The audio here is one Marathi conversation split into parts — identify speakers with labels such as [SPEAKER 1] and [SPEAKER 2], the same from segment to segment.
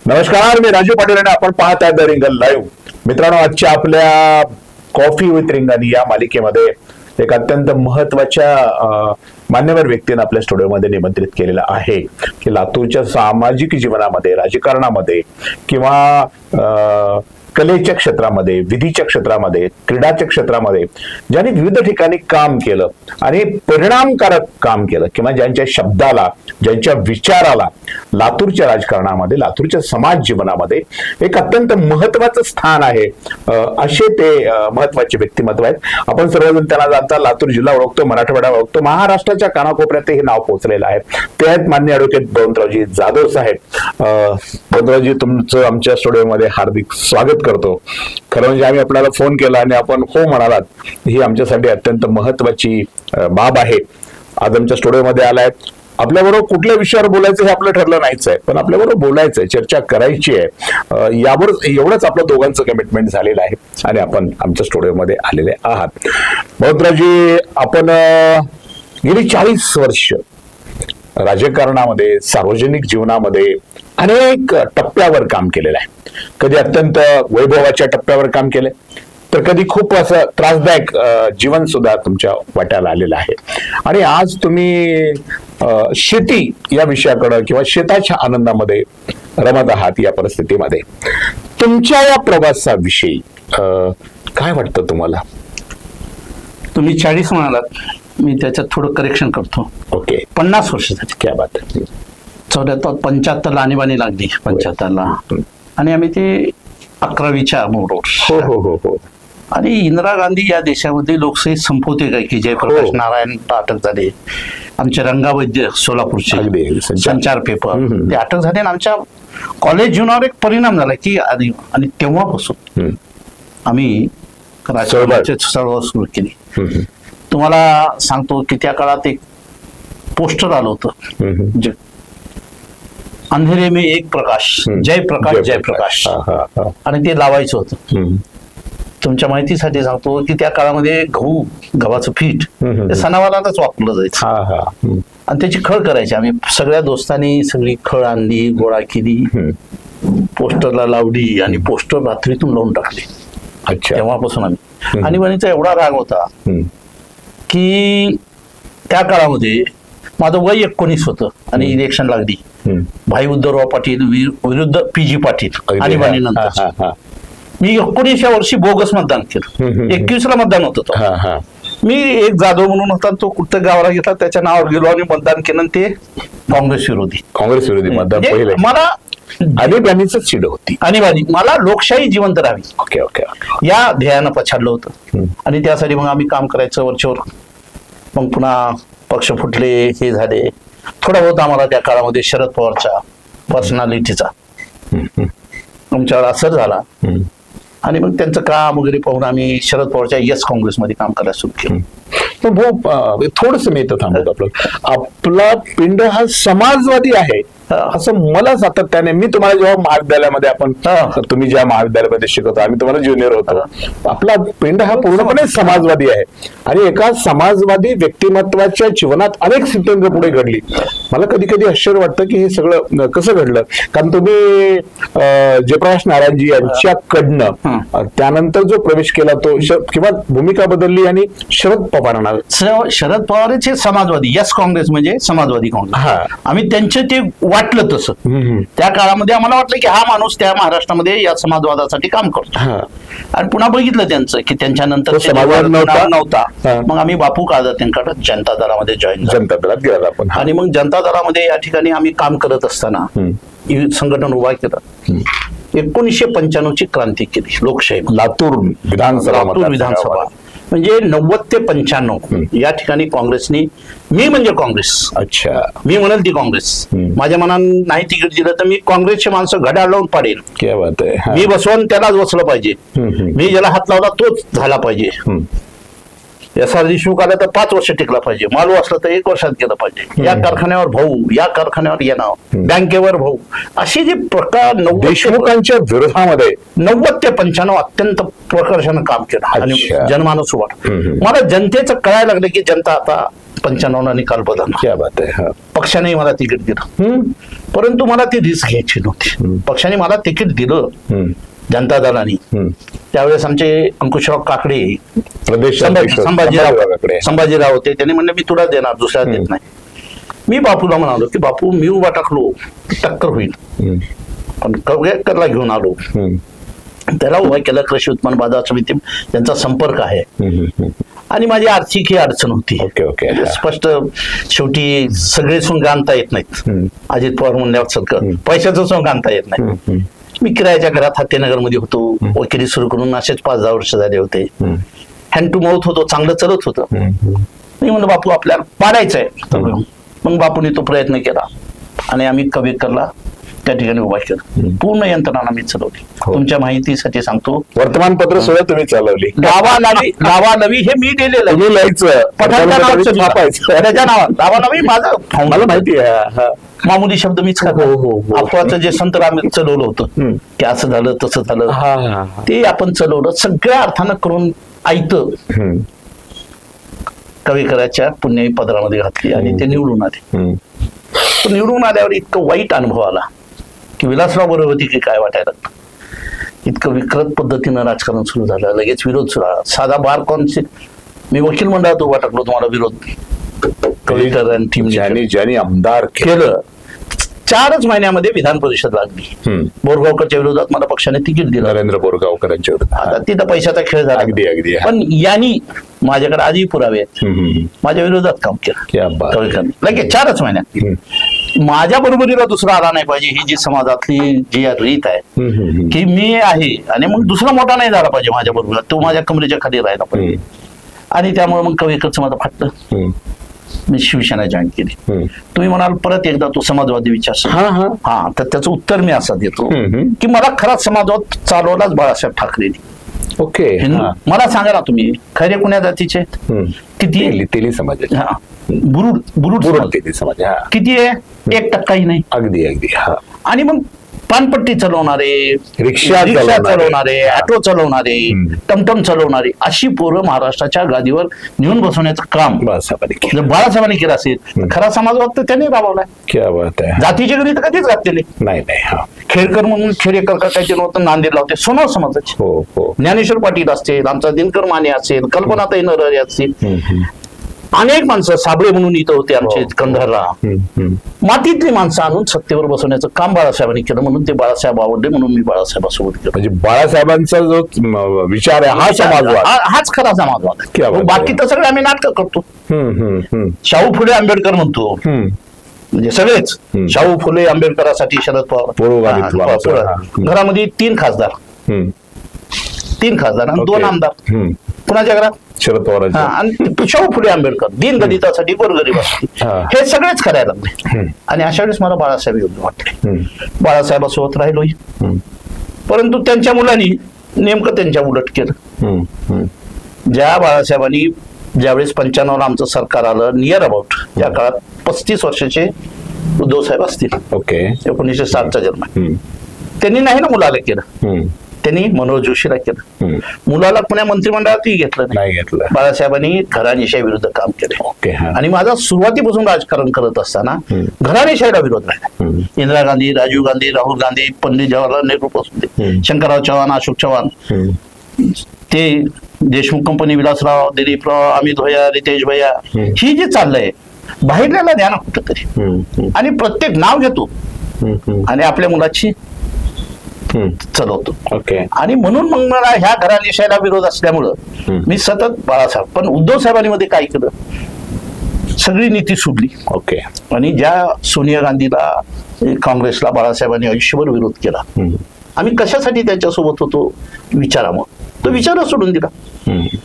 [SPEAKER 1] नमस्कार, मी राजू पाटील आणि आपण पाहत आहे द रिंगण लाईव्ह. मित्रांनो, आजच्या आपल्या कॉफी विथ रिंगण या मालिकेमध्ये एक अत्यंत महत्वाच्या मान्यवर व्यक्तीने आपल्या स्टुडिओमध्ये निमंत्रित केलेला आहे की लातूरच्या सामाजिक जीवनामध्ये, राजकारणामध्ये किंवा कलेच्या क्षेत्रामध्ये, विधीच्या क्षेत्रामध्ये, क्रीडाच्या क्षेत्रामध्ये ज्यांनी विविध ठिकाणी काम केलं आणि परिणामकारक काम केलं किंवा ज्यांच्या शब्दाला, ज्यांच्या विचाराला लातूरच्या राजकारणामध्ये, लातूरच्या समाज जीवनामध्ये एक अत्यंत महत्वाचं स्थान आहे, असे ते महत्वाचे व्यक्तिमत्व आहेत. आपण सर्वजण त्यांना जाणता. लातूर जिल्हा ओळखतो, मराठवाडा ओळखतो, महाराष्ट्राच्या कानाकोपऱ्यात हे नाव पोहोचलेलं आहे. ते आहेत माननीय ॲडव्होकेट बळवंतरावजी जाधव साहेब. बळवंतरावजी, तुमचं आमच्या स्टुडिओमध्ये हार्दिक स्वागत करतो. खरं म्हणजे आम्ही आपल्याला फोन केला आणि आपण हो म्हणालात, ही आमच्यासाठी अत्यंत महत्वाची बाब आहे. आज आमच्या स्टुडिओमध्ये आलाय. आपल्याबरोबर कुठल्या विषयावर बोलायचं हे आपलं ठरलं नाहीच आहे, पण आपल्याबरोबर बोलायचंय, चर्चा करायची आहे. यावर एवढंच आपलं दोघांचं कमिटमेंट झालेलं आहे आणि आपण आमच्या स्टुडिओमध्ये आलेले आहात. बळवंतरावजी, आपण गेली 40 वर्ष राजकारणामध्ये, सार्वजनिक जीवनामध्ये अनेक टप्प्यावर काम केलेलं आहे. कधी अत्यंत वैभवाच्या टप्प्यावर काम केलंय, तर कधी खूप असं त्रासदायक जीवन सुद्धा तुमच्या वाट्याला आलेलं आहे. आणि आज तुम्ही शेती या विषयाकडे किंवा शेताच्या आनंदामध्ये रमत आहात. या परिस्थितीमध्ये तुमच्या या प्रवासाविषयी काय वाटतं तुम्हाला?
[SPEAKER 2] तुम्ही 40 म्हणालात, मी त्याच्यात थोडं करेक्शन करतो.
[SPEAKER 1] ओके,
[SPEAKER 2] 50 वर्ष झाली.
[SPEAKER 1] क्या बात.
[SPEAKER 2] 75 आणीबाणी लागली 75ला, आणि आम्ही ते 11वीच्या मोडवर.
[SPEAKER 1] हो हो हो हो.
[SPEAKER 2] आणि इंदिरा गांधी या देशामध्ये लोकशाही संपवते काय की जयप्रकाश नारायण अटक झाले, आमचे रंगावैद्य सोलापूरचे संचार पेपर ते अटक झाले, आणि आमच्या कॉलेज जीवनावर एक परिणाम झाला की आणि तेव्हापासून आम्ही राजकारणाची चळवळ सुरू केली. तुम्हाला सांगतो की त्या काळात एक पोस्टर आलं होतं, अंधेरे में एक प्रकाश, जयप्रकाश जयप्रकाश, आणि ते लावायचं होतं. तुमच्या माहितीसाठी सांगतो की त्या काळामध्ये गव्हाचं पीठ ते सणावारालाच वापरलं जायचं, आणि त्याची खळ करायची. आम्ही सगळ्या दोस्तांनी सगळी खळ आणली, गोळा केली, पोस्टरला लावली आणि पोस्टर रात्रीतून लावून टाकले.
[SPEAKER 1] अच्छा.
[SPEAKER 2] तेव्हापासून आम्ही आणीबाणीचा एवढा राग होता की त्या काळामध्ये माझं वय 19 होतं आणि इलेक्शन लागली. भाई उद्धवराव पाटील विरुद्ध PG पाटील आणीबाणीनंतर मी 19व्या वर्षी बोगस मतदान केलं. 21ला मतदान होतं. मी एक जाधव म्हणून होता, तो कुठं गावाला घेतला, त्याच्या नावावर गेलो आणि मतदान केलं. ते काँग्रेस विरोधी मतदान पहिले. मला
[SPEAKER 1] आणीबाणीच चिड होती.
[SPEAKER 2] आणीबाणी, मला लोकशाही जिवंत राहावी.
[SPEAKER 1] Okay okay.
[SPEAKER 2] या ध्येयानं पछाडलं होतं, आणि त्यासाठी मग आम्ही काम करायचं वरचेवर. मग पुन्हा पक्ष फुटले, हे झाले. थोडा बहुत आम्हाला त्या काळामध्ये शरद पवारच्या पर्सनॅलिटीचा आमच्यावर असर झाला, आणि मग त्यांचं काम वगैरे पाहून आम्ही शरद पवारच्या येस काँग्रेसमध्ये काम करायला सुरू केलं.
[SPEAKER 1] पण भाऊ, थोडस मी इथं थांबवतो. आपला पिंड हा समाजवादी आहे असं मला सातत्याने, मी तुम्हाला जेव्हा महाविद्यालयामध्ये आपण, तुम्ही ज्या महाविद्यालयामध्ये शिकवतो, आम्ही तुम्हाला ज्युनियर होतो, आपला पिंड हा पूर्णपणे समाजवादी आहे. आणि एका समाजवादी व्यक्तिमत्वाच्या जीवनात अनेक सिद्धांत पुढे घडली. मला कधी कधी आश्चर्य वाटतं की हे सगळं कसं घडलं. कारण तुम्ही जयप्रकाश नारायणजी यांच्याकडनं त्यानंतर जो प्रवेश केला तो किंवा भूमिका बदलली आणि शरद पवारांना,
[SPEAKER 2] शरद पवारचे समाजवादी, यस काँग्रेस म्हणजे समाजवादी काँग्रेस, आम्ही त्यांचे ते वाटलं तसं. त्या काळामध्ये आम्हाला वाटलं की हा माणूस त्या महाराष्ट्रामध्ये या समाजवादासाठी काम करतो, आणि पुन्हा बघितलं त्यांचं की त्यांच्यानंतर नव्हता. मग आम्ही बापू काळजात्यांकडे जनता दलामध्ये जनता दलात गेला आपण, आणि मग जनता दलामध्ये या ठिकाणी आम्ही काम करत असताना संघटन उभा केलं. 1995ची क्रांती केली लोकशाही.
[SPEAKER 1] लातूर विधानसभा
[SPEAKER 2] म्हणजे 90 ते 95 या ठिकाणी काँग्रेसनी, मी म्हणजे काँग्रेस, अच्छा मी म्हणाल ती काँग्रेस, माझ्या मनानं नाही तिकीट दिलं तर मी काँग्रेसचे माणसं घड्याळ लावून पाडेल.
[SPEAKER 1] क्या बात आहे.
[SPEAKER 2] मी बसवून त्यालाच बसलं पाहिजे, मी ज्याला हात लावला तोच झाला पाहिजे. SR देशमुख आला तर 5 वर्ष टिकला पाहिजे, मालू असलं तर 1 वर्षात गेलं पाहिजे, या कारखान्यावर भाऊ, या कारखान्यावर येणार, बँकेवर भाऊ, असे जे प्रकार
[SPEAKER 1] देशमुखांच्या विरोधामध्ये
[SPEAKER 2] 90 ते 95 अत्यंत प्रकर्षानं काम केलं आणि जनमानस उभा. मला जनतेचं कळायला लागलं की जनता आता 95 निकाल बदलला.
[SPEAKER 1] क्या बात आहे. हा.
[SPEAKER 2] पक्षाने मला तिकीट दिलं, परंतु मला ती रिस्क घ्यायची नव्हती. पक्षाने मला तिकीट दिलं जनता दलाने. त्यावेळेस आमचे अंकुशराव काकडे
[SPEAKER 1] प्रदेश
[SPEAKER 2] संभाजीराव होते. त्यांनी म्हणले मी तुला देणार, दुसऱ्या देत नाही. मी बापूला म्हणालो की बापू मी उभा टाकलो टक्कर होईल, पण कवेकरला घेऊन आलो. त्याला उभा केलं. कृषी उत्पन्न बाजार समिती त्यांचा संपर्क आहे आणि माझी आर्थिक ही अडचण होती. स्पष्ट शेवटी सगळे सोंग आणता येत नाहीत. अजित पवार म्हणल्यासारखं पैशाचं सोंग आणता येत नाही. मी किरायाच्या घरात हत्तेनगर मध्ये होतो. वकिली सुरू करून असेच 5-10 वर्ष झाले होते. हँड टू माउथ होतो, चांगलं चलत होतं. मी म्हणलं बापू आपल्याला पाडायचंय. मग बापूने तो प्रयत्न केला आणि आम्ही कवेकरला त्या ठिकाणी उभा केला. पूर्ण यंत्रणा मी चालवली. तुमच्या माहितीसाठी सांगतो,
[SPEAKER 1] वर्तमानपत्र सुद्धा तुम्ही चालवली.
[SPEAKER 2] गावानवी हे मी दिलेलं त्याच्या नावात गावानवी माझं
[SPEAKER 1] मला माहिती आहे.
[SPEAKER 2] मामुली शब्द मीच खातो. अफवाचं जे संत आम्ही चलवलं होतं की असं झालं तसं झालं, ते आपण चलवलं सगळ्या अर्थानं करून ऐकतं कवेकराच्या पुण्याई पदरामध्ये घातली आणि ते निवडून आले. निवडून आल्यावर इतकं वाईट अनुभव आला की विलासराव बरोबर होती की काय वाटायला लागलं. इतकं विकृत पद्धतीनं राजकारण सुरू झालं. लगेच विरोध सुरू झाला. साधा बार कौन्सिल मी वकील मंडळात उभा टाकलो तुम्हाला विरोध कवेकर आणि टीम
[SPEAKER 1] ज्यांनी आमदार
[SPEAKER 2] केलं. 4च महिन्यामध्ये विधान परिषद लागली. बोरगावकरच्या विरोधात मला पक्षाने तिकीट दिलं.
[SPEAKER 1] नरेंद्र बोरगावकरांच्या विरोधात.
[SPEAKER 2] आता तिथं पैशाचा खेळ झाला.
[SPEAKER 1] अगदी.
[SPEAKER 2] पण यांनी माझ्याकडे आजही पुरावे आहेत. माझ्या विरोधात काम केलं कवेकरने लगेच 4च महिन्यात. माझ्या बरोबरीला दुसरा आला नाही पाहिजे ही जी समाजातली जी रीत आहे की मी आहे आणि मग दुसरा मोठा नाही झाला पाहिजे माझ्या बरोबर, तो माझ्या कमरेच्या खाली राहिला पाहिजे. आणि त्यामुळे मग कवेकरचं माझं फाटलं. मी शिवसेना जॉईन केली. तुम्ही म्हणाल परत एकदा तो समाजवादी विचार. हा तर त्याचं उत्तर मी असं देतो की मला खरा समाजवाद चालवलाच बाळासाहेब ठाकरेंनी.
[SPEAKER 1] ओके.
[SPEAKER 2] मला सांगा ना तुम्ही खरे कुण्या जातीचे किती?
[SPEAKER 1] तेली समाज.
[SPEAKER 2] बुरुड
[SPEAKER 1] समाज
[SPEAKER 2] किती आहे? 1% नाही.
[SPEAKER 1] अगदी.
[SPEAKER 2] आणि मग पानपट्टी चालवणारे,
[SPEAKER 1] रिक्षा
[SPEAKER 2] चालवणारे, ऑटो चालवणारे, टमटम चालवणारे अशी पोरं महाराष्ट्राच्या गादीवर नेऊन बसवण्याचं काम जर बाळासाहेबांनी केलं असेल खरा समाजवाद तर त्यांनी राबवलाय.
[SPEAKER 1] क्या बात आहे.
[SPEAKER 2] जातीचे गणित कधीच घातलेले
[SPEAKER 1] नाही.
[SPEAKER 2] खेडकर म्हणून खेडेकर काकायचे नव्हतं. नांदेडला होते सोनार समाजाचे. ज्ञानेश्वर पाटील असतील, आमचा दिनकर माने असेल, कल्पनाताई नरहरे असतील, अनेक माणसं साबळे म्हणून इथं होते आमचे कंधारला. मातीतली माणसं आणून सत्तेवर बसवण्याचं काम बाळासाहेबांनी केलं. म्हणून ते बाळासाहेब आवडले, म्हणून मी बाळासाहेबांसोबत केलं.
[SPEAKER 1] म्हणजे बाळासाहेबांचा जो विचार आहे हा समाजवाद,
[SPEAKER 2] हाच खरा समाजवाद. बाकी तर सगळे आम्ही नाटक करतो. शाहू फुले आंबेडकर म्हणतो, म्हणजे सगळेच शाहू फुले आंबेडकरांसाठी शरद पवार. घरामध्ये 3 खासदार आणि 2 आमदार. कुणाच्या घरात?
[SPEAKER 1] शरद पवार.
[SPEAKER 2] आणि शाहू फुले आंबेडकर दीनदलितासाठी गोरगरिबासाठी हे सगळेच करायला लागले. आणि अशा वेळेस मला बाळासाहेब योग्य वाटले. बाळासाहेबासोबत राहिलोय. परंतु त्यांच्या मुलांनी नेमकं त्यांच्या उलट केलं. ज्या बाळासाहेबांनी ज्यावेळेस 95ला आमचं सरकार आलं, नियर अबाउट या काळात 35 वर्षाचे उद्धव साहेब असतील.
[SPEAKER 1] ओके.
[SPEAKER 2] 1907चा जन्म. त्यांनी नाही ना मुलाला केलं, त्यांनी मनोज जोशीला केलं. मुलाला पुण्या मंत्रिमंडळातही घेतलं नाही. बाळासाहेबांनी घराणेशाही विरुद्ध काम केले. आणि माझा सुरुवातीपासून राजकारण करत असताना घराणेशाहीला विरोध राहिला. इंदिरा गांधी, राजीव गांधी, राहुल गांधी, पंडित जवाहरलाल नेहरू पासून शंकरराव चव्हाण, अशोक चव्हाण, ते देशमुख कंपनी, विलासराव, दिलीपराव, अमित भैया, रितेश भैया, ही जी चाललंय बाहेरल्याला द्या ना कुठंतरी. आणि प्रत्येक नाव घेतो आणि आपल्या मुलाची चालवतो.
[SPEAKER 1] ओके.
[SPEAKER 2] आणि म्हणून मग मला ह्या घराणेशाहीला विरोध असल्यामुळं मी सतत बाळासाहेब. पण उद्धव साहेबांनी मध्ये काय केलं, सगळी नीती सोडली.
[SPEAKER 1] ओके.
[SPEAKER 2] आणि ज्या सोनिया गांधीला, काँग्रेसला बाळासाहेबांनी आयुष्यभर विरोध केला. आम्ही कशासाठी त्यांच्यासोबत होतो विचारामुळे तो विचार सोडून दिला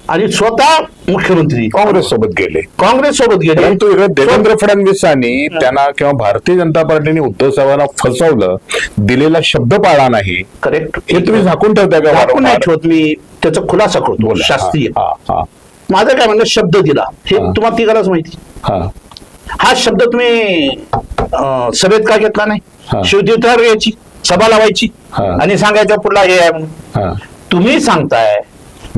[SPEAKER 2] आणि स्वतः मुख्यमंत्री
[SPEAKER 1] काँग्रेस सोबत गेले. परंतु देवेंद्र फडणवीसांनी त्यांना किंवा भारतीय जनता पार्टीने उद्धव साहेबांना फसवलं, दिलेला शब्द पाळला नाही.
[SPEAKER 2] करेक्ट.
[SPEAKER 1] हे तुम्ही झाकून ठेवता का?
[SPEAKER 2] झाकून नाही ठेवत, मी त्याचा खुलासा करतो शास्त्रीय. माझं काय म्हणणं, शब्द दिला हे तुम्हाला तिघालाच माहिती. हा शब्द तुम्ही सभेत का घेतला नाही? शिवतीर्थावर यायची सभा लावायची आणि सांगायचं पुढला हे आहे म्हणून. तुम्ही सांगताय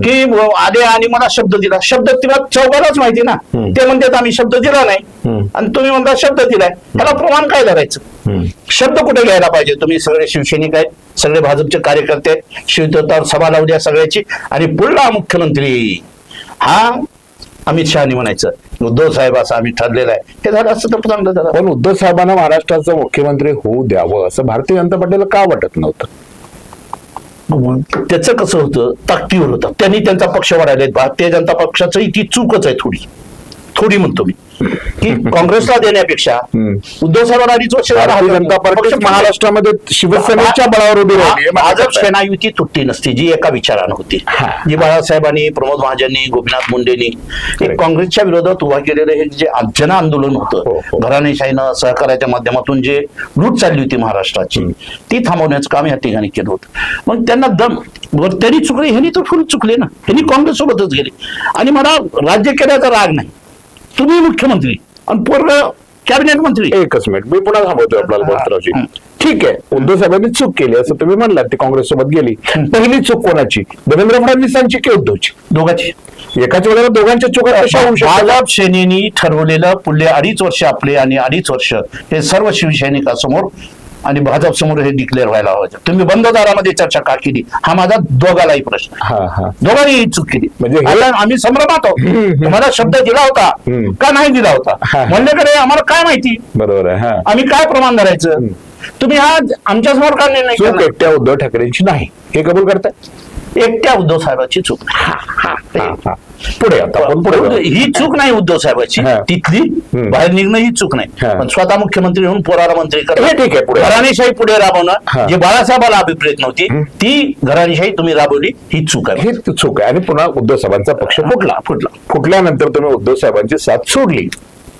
[SPEAKER 2] की आले आणि मला शब्द दिला. शब्द तिला चौघालाच माहिती ना. ते म्हणतात आम्ही शब्द दिला नाही आणि तुम्ही म्हणता शब्द दिलाय. त्याला प्रमाण काय धरायचं? शब्द कुठे घ्यायला पाहिजे? तुम्ही सगळे शिवसैनिक आहेत, सगळे भाजपचे कार्यकर्ते आहेत, शिवतर सभा लावली आहे सगळ्याची, आणि पुढला मुख्यमंत्री हा अमित शहानी म्हणायचं, उद्धव साहेब असं आम्ही ठरलेलं आहे. हे झालं असतं तर चांगलं झालं.
[SPEAKER 1] पण उद्धव साहेबांना महाराष्ट्राचा मुख्यमंत्री होऊ द्यावं असं भारतीय जनता पार्टीला का वाटत नव्हतं?
[SPEAKER 2] त्याचं कसं होतं, ताकदीवर होतं. त्यांनी त्यांचा पक्ष वाढायला. भारतीय जनता पक्षाचंही ती चूकच आहे थोडी म्हणतो मी, की काँग्रेसला देण्यापेक्षा उद्धव साहेबांना 2.5 वर्ष
[SPEAKER 1] भारतीय जनता पार्टी महाराष्ट्रामध्ये शिवसेनेच्या बळावर उभी राहिली.
[SPEAKER 2] भाजप सेना युती तुटली नसती, जी एका विचारानं होती, जी बाळासाहेबांनी, प्रमोद महाजननी, गोपीनाथ मुंडेंनी एक काँग्रेसच्या विरोधात उभा केलेलं हे जे जन आंदोलन होतं, घराणेशाहीनं सहकार्याच्या माध्यमातून जे लूट चालली होती महाराष्ट्राची, ती थांबवण्याचं काम या ठिकाणी केलं होतं. मग त्यांना त्यांनी चुकले, ह्यांनी तर फुल चुकले ना. ह्यांनी काँग्रेस सोबतच गेले. आणि मला राज्य केल्याचा राग नाही. तुम्ही मुख्यमंत्री आणि पूर्ण कॅबिनेट मंत्री.
[SPEAKER 1] एकच मिनिट, मी पुन्हा थांबवतोय आपल्याला बोलतरावजी. ठीक आहे, उद्धव साहेबांनी चूक केली असं तुम्ही म्हणलात, ती काँग्रेस सोबत गेली. पहिली चूक कोणाची? देवेंद्र फडणवीसांची की उद्धवची?
[SPEAKER 2] दोघांची.
[SPEAKER 1] एकाच वेळेला दोघांच्या चुका कशा होऊ शकतात?
[SPEAKER 2] भाजप सेनेनी ठरवलेलं पुढले 2.5 वर्ष आपले आणि 2.5 वर्ष हे सर्व शिवसैनिकांसमोर आणि भाजप समोर हे डिक्लेअर व्हायला हवं. तुम्ही बंद दारामध्ये चर्चा का केली? हा माझा दोघालाही प्रश्न. दोघांनी ही चूक केली. म्हणजे आम्ही संभ्रमात आहोत. तुम्हाला शब्द दिला होता का नाही दिला होता म्हणल्याकडे आम्हाला काय माहिती?
[SPEAKER 1] बरोबर आहे.
[SPEAKER 2] आम्ही काय प्रमाण धरायचं? तुम्ही हा आमच्या समोर का निर्णय केला?
[SPEAKER 1] एकट्या उद्धव ठाकरेंची नाही हे कबूल करताय?
[SPEAKER 2] एकट्या उद्धव साहेबांची चूक.
[SPEAKER 1] पुढे आता
[SPEAKER 2] ही चूक नाही उद्धव साहेबांची, तिथली बाहेर निघणं ही चूक नाही. पण स्वतः मुख्यमंत्री होऊन पोराला मंत्री करणं,
[SPEAKER 1] ठीक आहे.
[SPEAKER 2] घराणेशाही पुढे राबवणं, जे बाळासाहेबाला अभिप्रेत नव्हती ती घराणेशाही तुम्ही राबवली, ही चूक आहे.
[SPEAKER 1] ही चूक आहे. आणि पुन्हा उद्धव साहेबांचा पक्ष फुटल्यानंतर तुम्ही उद्धव साहेबांची साथ सोडली.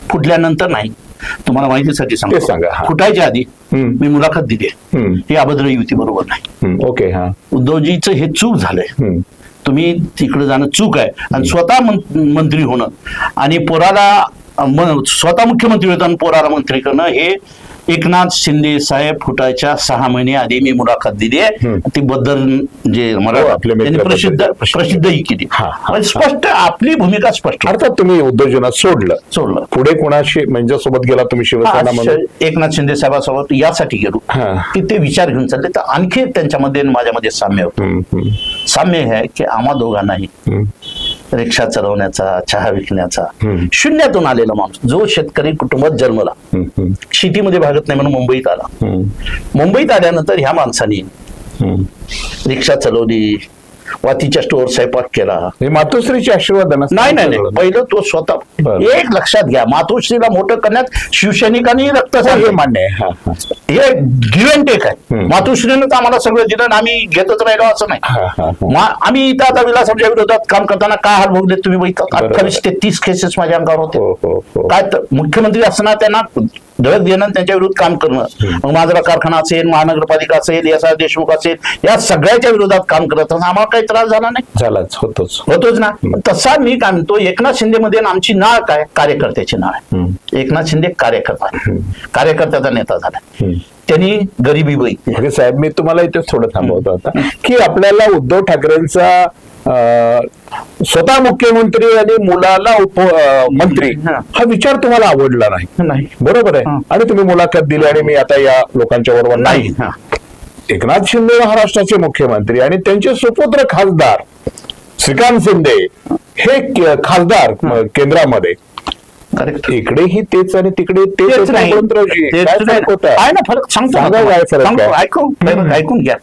[SPEAKER 2] फुटल्यानंतर नाही, तुम्हाला माहितीसाठी सांगा, फुटायच्या आधी मी मुलाखत दिली. ही अभद्र युती बरोबर नाही.
[SPEAKER 1] ओके.
[SPEAKER 2] उद्धवजीचं हे चूक झालंय. तुम्ही तिकडे जाणं चूक आहे. आणि स्वतः मंत्री होणं आणि पोराला स्वतः मुख्यमंत्री होतं आणि पोराला मंत्री करणं, हे एकनाथ शिंदे साहेब फुटायच्या 6 महिने आधी मी मुलाखत दिली आहे. ती बद्दल जे त्यांनी प्रसिद्धही केली. स्पष्ट आपली भूमिका स्पष्ट.
[SPEAKER 1] अर्थात तुम्ही उद्धवजींना सोडलं. पुढे कोणाशी म्हणजे सोबत गेला तुम्ही? शिवसेना म्हणून
[SPEAKER 2] एकनाथ शिंदे साहेबांसोबत यासाठी गेलो की ते विचार घेऊन चालले. तर आणखी त्यांच्यामध्ये माझ्यामध्ये साम्य होतं. साम्य आहे की आम्हा दोघांनाही रिक्षा चालवण्याचा, चहा विकण्याचा, शून्यातून आलेला माणूस, जो शेतकरी कुटुंबात जन्मला, शेतीमध्ये भागत नाही म्हणून मुंबईत आला. मुंबईत आल्यानंतर ह्या माणसाने रिक्षा चालवली, वातीच्या स्टोअर स्वयंपाक केला.
[SPEAKER 1] मातोश्रीचे आशीर्वाद
[SPEAKER 2] नाही. पहिलं तो स्वतः. एक लक्षात घ्या, मातोश्रीला मोठं करण्यात शिवसैनिकांनी रक्त
[SPEAKER 1] मान्य आहे.
[SPEAKER 2] हे गिव्ह अँड टेक आहे. मातोश्रीनं तर आम्हाला सगळं दिलं आणि आम्ही घेतच राहिलो असं नाही. आम्ही इथं आता विलासाच्या विरोधात काम करताना काय हाल भोगले तुम्ही बघितलं. 28-33 केसेस माझ्या अंगावर होते. काय तर मुख्यमंत्री असताना त्यांना धडक देणं, त्यांच्या विरुद्ध काम करणं. मग माझा कारखाना असेल, महानगरपालिका असेल, एस.आर. देशमुख असेल, या सगळ्याच्या विरोधात काम करत आम्हाला काही त्रास झाला नाही. होतोच ना. तसा मी काय म्हणतो, एकनाथ शिंदे मध्ये आमची नाळ काय? कार्यकर्त्याची नाळ आहे. एकनाथ शिंदे कार्यकर्त्याचा नेता झाला. त्यांनी गरिबी बघितली.
[SPEAKER 1] साहेब, मी तुम्हाला इथे थोडं थांबवतो आता, की आपल्याला उद्धव ठाकरेंचा स्वतः मुख्यमंत्री आणि मुलाला उपमंत्री हा विचार तुम्हाला आवडला नाही, बरोबर आहे. आणि तुम्ही मुलाखत दिली आणि मी आता या लोकांच्या बरोबर नाही. एकनाथ शिंदे महाराष्ट्राचे मुख्यमंत्री आणि त्यांचे सुपुत्र खासदार श्रीकांत शिंदे हे खासदार केंद्रामध्ये, इकडेही तेच आणि तिकडे तेच नाही.
[SPEAKER 2] आहे ना फरक? सांगतो, ऐकून घ्या.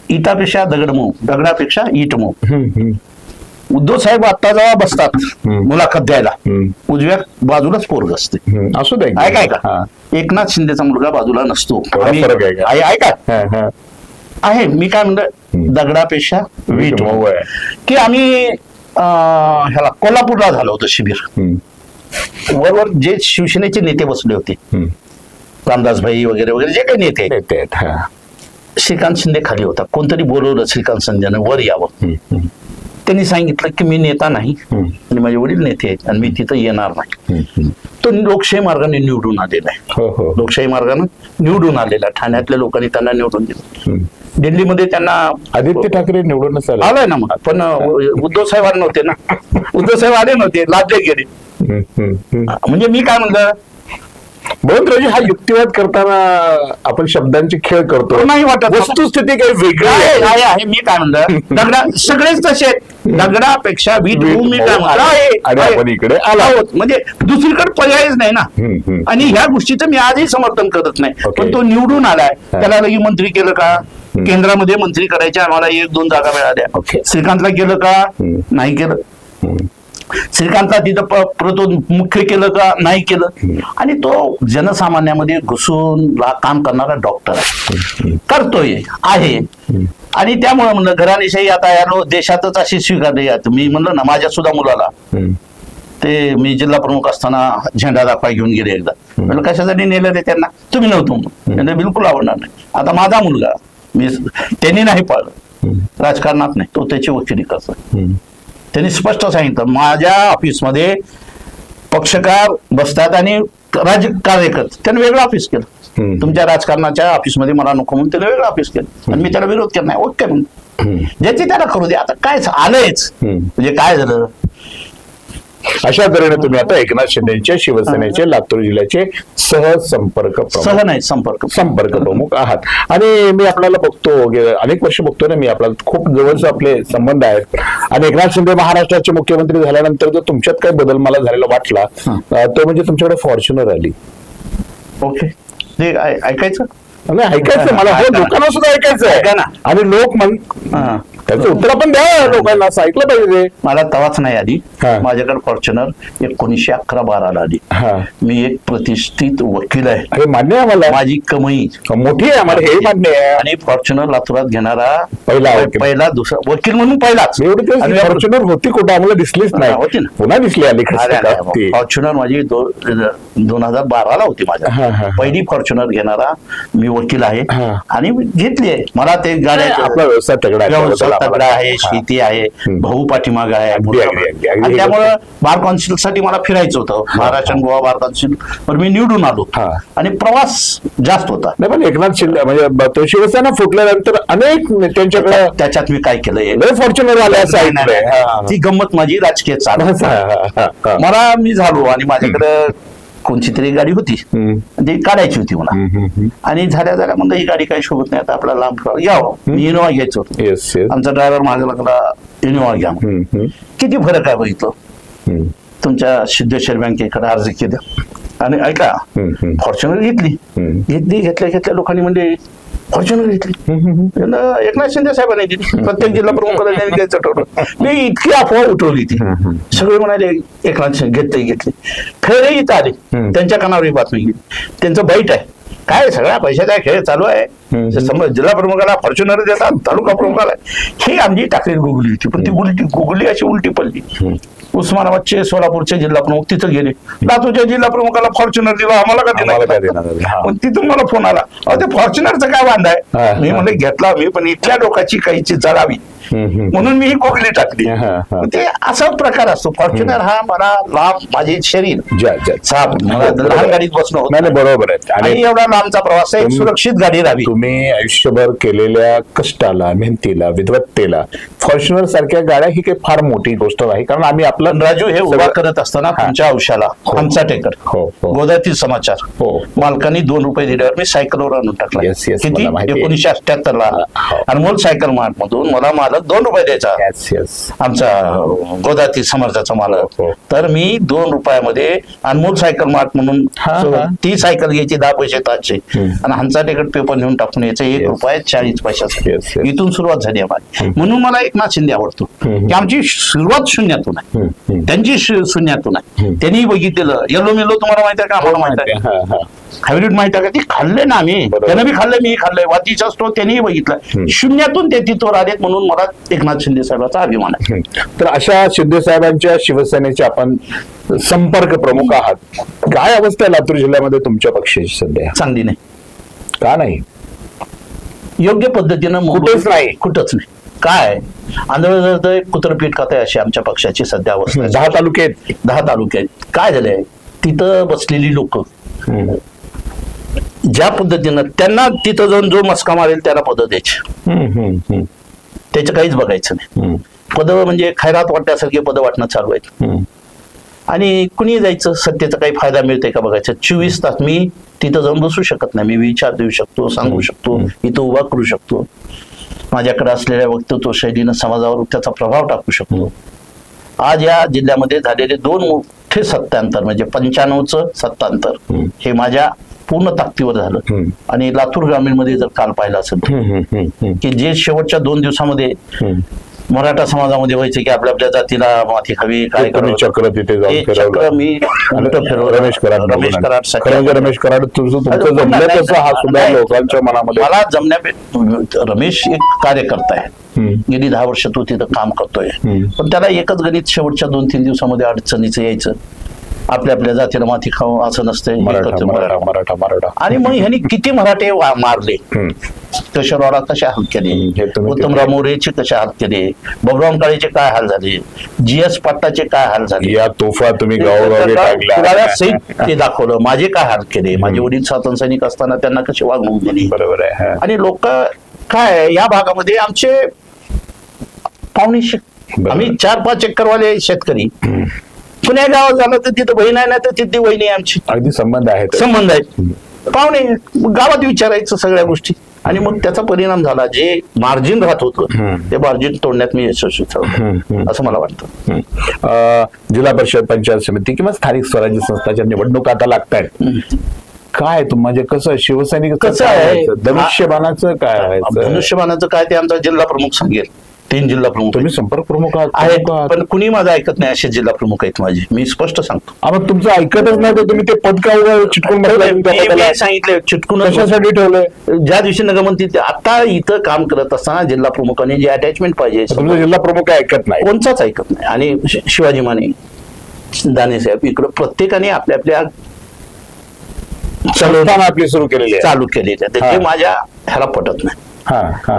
[SPEAKER 2] इटापेक्षा दगड मऊ, दगडापेक्षा इट मऊ. उद्धव साहेब आता जेव्हा बसतात मुलाखत द्यायला, उजव्या बाजूलाच पोरग असते.
[SPEAKER 1] असू दे.
[SPEAKER 2] ऐका एकनाथ शिंदेचा मुलगा बाजूला नसतो. ऐका आहे, मी काय म्हणलं, दगडापेक्षा वीट मऊ आहे. की आम्ही ह्याला कोल्हापूरला झालं होतं शिबिर. वरवर जे शिवसेनेचे नेते बसले होते, रामदासभाई वगैरे वगैरे जे काही नेते आहेत, श्रीकांत शिंदे खाली होता. कोणतरी बोलवलं श्रीकांत शिंदेने वर यावं. त्यांनी सांगितलं की मी नेता नाही आणि माझे वडील नेते आहेत आणि मी तिथं येणार नाही. तो लोकशाही मार्गाने निवडून आलेला आहे. लोकशाही मार्गाने निवडून आलेला, ठाण्यातल्या लोकांनी त्यांना निवडून दिलं. दिल्लीमध्ये त्यांना
[SPEAKER 1] आदित्य ठाकरे निवडूनच आले.
[SPEAKER 2] आलाय ना मग, पण उद्धव साहेब आले नव्हते ना. उद्धव साहेब आले नव्हते, लादले गेले. म्हणजे मी काय म्हणलं,
[SPEAKER 1] बळवंतरावजी हा युक्तिवाद करताना आपण शब्दांचे खेळ करतो,
[SPEAKER 2] नाही वाटत.
[SPEAKER 1] वस्तुस्थिती काही वेगळी
[SPEAKER 2] आहे. मी काय म्हणलं, दगडा सगळेच तसे आहेत. दगडापेक्षा वीट होऊन मी काय म्हणलं
[SPEAKER 1] आणि आपण इकडे आला
[SPEAKER 2] आहोत. म्हणजे दुसरीकडे पर्यायच नाही ना. आणि ह्या गोष्टीचं मी आजही समर्थन करत नाही. पण तो निवडून आलाय, त्याला लगी मंत्री केलं का? केंद्रामध्ये मंत्री करायचे आम्हाला 1-2 जागा मिळाल्या. श्रीकांतला केलं का? नाही केलं. श्रीकांतला तिथं मुख्य केलं का? नाही केलं. आणि तो जनसामान्यामध्ये घुसून काम करणारा डॉक्टर आहे, करतोय आहे. आणि त्यामुळे म्हणलं घराणेशाही आता या देशातच अशी स्वीकारली. मी म्हणलं ना, माझ्या सुद्धा मुलाला ते मी जिल्हा प्रमुख असताना झेंडा दाखवा घेऊन गेले एकदा. म्हणलं कशासाठी नेलं ते त्यांना? तुम्ही नव्हतो म्हणून. बिलकुल आवडणार नाही. आता माझा मुलगा, त्यांनी नाही पाळलं, राजकारणात नाही, तो त्याची वकिली करतो. त्यांनी स्पष्ट सांगितलं, माझ्या ऑफिसमध्ये पक्षकार बसतात आणि कार्यकर्ते. त्याने वेगळं ऑफिस केलं. तुमच्या राजकारणाच्या ऑफिसमध्ये मला नको म्हणून त्याने वेगळं ऑफिस केलं. आणि मी त्याला विरोध केला नाही. ओके म्हणून ज्याची त्याला करू दे. आता काय आलंयच, म्हणजे काय झालं.
[SPEAKER 1] अशा तऱ्हेने तुम्ही आता एकनाथ शिंदेच्या शिवसेनेचे लातूर जिल्ह्याचे संपर्क प्रमुख आहात. आणि मी आपल्याला बघतो, अनेक वर्ष बघतो ना मी, आपल्याला खूप जवळचे आपले संबंध आहेत. आणि एकनाथ शिंदे महाराष्ट्राचे मुख्यमंत्री झाल्यानंतर जो तुमच्यात काही बदल मला झालेला वाटला तो म्हणजे तुमच्याकडे फॉर्च्युनर आली.
[SPEAKER 2] ओके, ते ऐकायचं
[SPEAKER 1] नाही, ऐकायचं मला, हो लोकांना सुद्धा ऐकायचं आहे ना. आणि लोक त्याचं उत्तर पण द्या लोकांना, असं ऐकलं पाहिजे.
[SPEAKER 2] मला तवाच नाही आली. माझ्याकडे फॉर्च्युनर 1911-12 आली. मी एक प्रतिष्ठित वकील आहे,
[SPEAKER 1] हे मान्य आहे मला.
[SPEAKER 2] माझी कमाई
[SPEAKER 1] मोठी आहे, आम्हाला हे मान्य आहे.
[SPEAKER 2] आणि फॉर्च्युनर लातूरात घेणारा
[SPEAKER 1] पहिला
[SPEAKER 2] दुसरा वकील म्हणून पहिलाच.
[SPEAKER 1] फॉर्च्युनर होती कुठं आम्हाला दिसलीच नाही,
[SPEAKER 2] होती ना,
[SPEAKER 1] पुन्हा दिसली आली.
[SPEAKER 2] फॉर्च्युनर माझी 2012ला होती. माझ्या पहिली फॉर्च्युनर घेणारा मी वकील आहे. आणि घेतली आहे. मला ते गाड्या,
[SPEAKER 1] आपला व्यवसाय
[SPEAKER 2] तगडा आहे, शेती आहे, भाऊ पाठीमाग आहे. आणि त्यामुळं बार काउन्सिल साठी मला फिरायचं होतं, महाराष्ट्र गोवा बार काउन्सिल. पण मी निवडून आलो आणि प्रवास जास्त होता.
[SPEAKER 1] नाही, पण एकनाथ शिंदे म्हणजे तो शिवसेना फुटल्यानंतर अनेक नेत्यांच्याकडे,
[SPEAKER 2] त्याच्यात मी काय केलं,
[SPEAKER 1] फॉर्च्युनर आले असं ऐकलंय.
[SPEAKER 2] ती गंमत माझी राजकीय चाल. मला मी झालो आणि माझ्याकडे कोणची तरी गाडी होती, ती काढायची होती मला. आणि झाल्या म्हणलं ही गाडी काही शोभत नाही, आता आपला लांब यावं. मी इनोवा घ्यायचो होतो. आमचा ड्रायव्हर मागे लागला, इनोवा घ्या. किती फरक आहे बघितलं. तुमच्या सिद्धेश्वर बँकेकडे अर्ज केला आणि ऐका, फॉर्च्युनर घेतल्या लोकांनी म्हणजे फॉर्च्युनर घेतली. एकनाथ शिंदे साहेबांनी दिली, प्रत्येक जिल्हा प्रमुखाला द्यायचं ठरवलं. मी इतकी अफवा उठवली ती. सगळे म्हणाले एकनाथ शिंदे घेतले. खरे इथं आले, त्यांच्या कानावर ही बातमी गेली. त्यांचं बैठ आहे, काय सगळ्या पैशाचा खेळ चालू आहे. जिल्हा प्रमुखाला फॉर्च्युनर देतात, तालुका प्रमुखाला. ही आमची टाकलेली गुगली होती, पण ती गुगली अशी उलटी पडली. उस्मानाबादचे, सोलापूरचे जिल्हा प्रमुख तिथं गेले. लातूरच्या जिल्हा प्रमुखाला फॉर्च्युनर दिला, आम्हाला का देणार. पण तिथून मला फोन आला, ते फॉर्च्युनरचं काय वांधा आहे. मी म्हणले घेतला मी, पण इथल्या लोकांची काहीची जळावी म्हणून मी ही गोगली टाकली. ते असा प्रकार असतो. फॉर्च्युनर हा मला लांब, माझे शरीर लहान गाडीत बसणं होत नाही.
[SPEAKER 1] बरोबर आहे.
[SPEAKER 2] आणि एवढा लांबचा प्रवास आहे, सुरक्षित गाडी राहावी.
[SPEAKER 1] तुम्ही आयुष्यभर केलेल्या कष्टाला, मेहनतीला, विद्वत्तेला फॉर्च्युनर सारख्या गाड्या ही काही फार मोठी गोष्ट नाही. कारण आम्ही आपलं
[SPEAKER 2] राजू हे उभा करत असताना तुमच्या औषधाला आमचा टेकर गोदातील समाचार मालकांनी 2 रुपये दिल्यावर मी सायकलवर आणून टाकला. किती 1978ला अनमोल सायकल मार्ट मधून मला मालक 2 रुपये द्यायचा. आमचा गोदातील समाजाचा मालक. तर मी 2 रुपयामध्ये अनमोल सायकल मार्ट म्हणून ती सायकल घ्यायची 10 पैसे तासचे आणि आमचा टेकर पेपर नेऊन टाकून यायचं 1 रुपया 40 पैशाचा. इथून सुरुवात झाली आम्हाला. म्हणून मला एकनाथ शिंदे आवडतो की आमची सुरुवात शून्यातून आहे, त्यांची शून्यातून आहे. त्यांनी बघितलेलं येलो मेलो तुम्हाला माहिती आहे का, आम्हाला माहिती आहे. हायब्रिड माहिती आहे का, ती खाल्ले ना आम्ही, त्यानं बी खाल्लंय, मी खाल्लंय. वातीचा स्टोर त्यांनीही बघितलं. शून्यातून ते तिथवर आलेत म्हणून मला एकनाथ शिंदे साहेबांचा अभिमान आहे.
[SPEAKER 1] तर अशा शिंदे साहेबांच्या शिवसेनेचे आपण संपर्क प्रमुख आहात. काय अवस्था आहे लातूर जिल्ह्यामध्ये तुमच्या पक्षाची सध्या?
[SPEAKER 2] चांगली नाही.
[SPEAKER 1] का नाही?
[SPEAKER 2] योग्य पद्धतीनं कुठंच नाही. काय आंधळ कुत्रपीठ खात आहे अशी आमच्या पक्षाची सध्या अवस्था.
[SPEAKER 1] 10 तालुके आहेत.
[SPEAKER 2] 10 तालुके आहेत. काय झालंय तिथं बसलेली लोक ज्या पद्धतीनं त्यांना तिथं जाऊन जो मस्का मारेल त्याला पदं द्यायची, त्याचं काहीच बघायचं नाही. पदं म्हणजे खैरात वाटण्यासारखे पदं वाटणं चालू आहेत. आणि कुणी जायचं, सत्तेचा काही फायदा मिळतोय का बघायचं. 24 तास मी तिथं जाऊन बसू शकत नाही. मी विचार देऊ शकतो, सांगू शकतो, इथं उभा करू शकतो. माझ्याकडे असलेल्या वक्तृत्व शैलीनं समाजावर त्याचा प्रभाव टाकू शकतो. आज या जिल्ह्यामध्ये झालेले 2 मोठे सत्तांतर म्हणजे 95चं सत्तांतर हे माझ्या पूर्ण ताकदीवर झालं. आणि लातूर ग्रामीण मध्ये जर काल पाहिलं असेल की जे शेवटच्या 2 दिवसामध्ये मराठा समाजामध्ये व्हायचे की आपल्या आपल्या जातीला माती खावी, काय
[SPEAKER 1] चक्र तिथे
[SPEAKER 2] चक्र मी
[SPEAKER 1] रमेश कराड तुमचं जमलं तसं हा सुद्धा लोकांच्या मनामध्ये
[SPEAKER 2] मला जमण्या. रमेश एक कार्यकर्ता आहे, गेली 10 वर्ष तो तिथं काम करतोय, पण त्याला एकच गणित शेवटच्या 2-3 दिवसामध्ये अडचणीचं यायचं, आपल्या आपल्या जातीला माती खाऊ असं नसतंय.
[SPEAKER 1] मराठा
[SPEAKER 2] आणि मग ह्यांनी किती मराठे मारले, केशवरावला कशा हाल केले, उत्तमराव मोरेचे कशा हाल केले, बबराम काळेचे काय हाल झाले, GS पाटलाचे काय हाल झाले,
[SPEAKER 1] या तोफा तुम्ही गावोगावी
[SPEAKER 2] सहित ते दाखवलं. माझे काय हाल केले, माझे वडील स्वातंत्र्य सैनिक असताना त्यांना कशी वागणूक दिली.
[SPEAKER 1] बरोबर आहे.
[SPEAKER 2] आणि लोक काय या भागामध्ये आमचे पाहुणे, आम्ही 4-5 एकरवाले शेतकरी, पुण्या गावात झालं तर तिथं बहीण आहे ना, तर तिथली वहिनी आमची,
[SPEAKER 1] अगदी संबंध आहेत
[SPEAKER 2] पाहुणे गावात विचारायचं सगळ्या गोष्टी. आणि मग त्याचा परिणाम झाला, जे मार्जिन राहत होतं ते मार्जिन तोडण्यात मी यशस्वी ठरलो असं मला वाटतं.
[SPEAKER 1] जिल्हा परिषद, पंचायत समिती किंवा स्थानिक स्वराज्य संस्थांच्या निवडणुका आता लागतायत, काय म्हणजे कसं शिवसैनिक
[SPEAKER 2] कसं आहे,
[SPEAKER 1] धनुष्यबाणाचं काय व्हायचं?
[SPEAKER 2] धनुष्यबाणाचं काय ते आमचा जिल्हा प्रमुख सांगेल. 3 जिल्हा प्रमुख,
[SPEAKER 1] तुम्ही संपर्क प्रमुख
[SPEAKER 2] आहेत, पण कुणी माझं ऐकत नाही. असे जिल्हा प्रमुख आहेत माझे, मी स्पष्ट सांगतो.
[SPEAKER 1] मग तुमचं ऐकतच नाही तर तुम्ही ते पद का चिटकून
[SPEAKER 2] सांगितलं, चिटकून
[SPEAKER 1] कशासाठी ठेवलंय?
[SPEAKER 2] ज्या दिवशी नगरमंत्री आता इथं काम करत असताना जिल्हा प्रमुखांनी जे अटॅचमेंट पाहिजे,
[SPEAKER 1] तुमचं जिल्हा प्रमुख ऐकत नाही,
[SPEAKER 2] कोणचाच ऐकत नाही. आणि शिवाजी माने, दाने साहेब, इकडं प्रत्येकाने आपल्या आपल्या
[SPEAKER 1] आपली सुरू केलेली
[SPEAKER 2] चालू केलेली आहे, ते माझ्या ह्याला पटत नाही.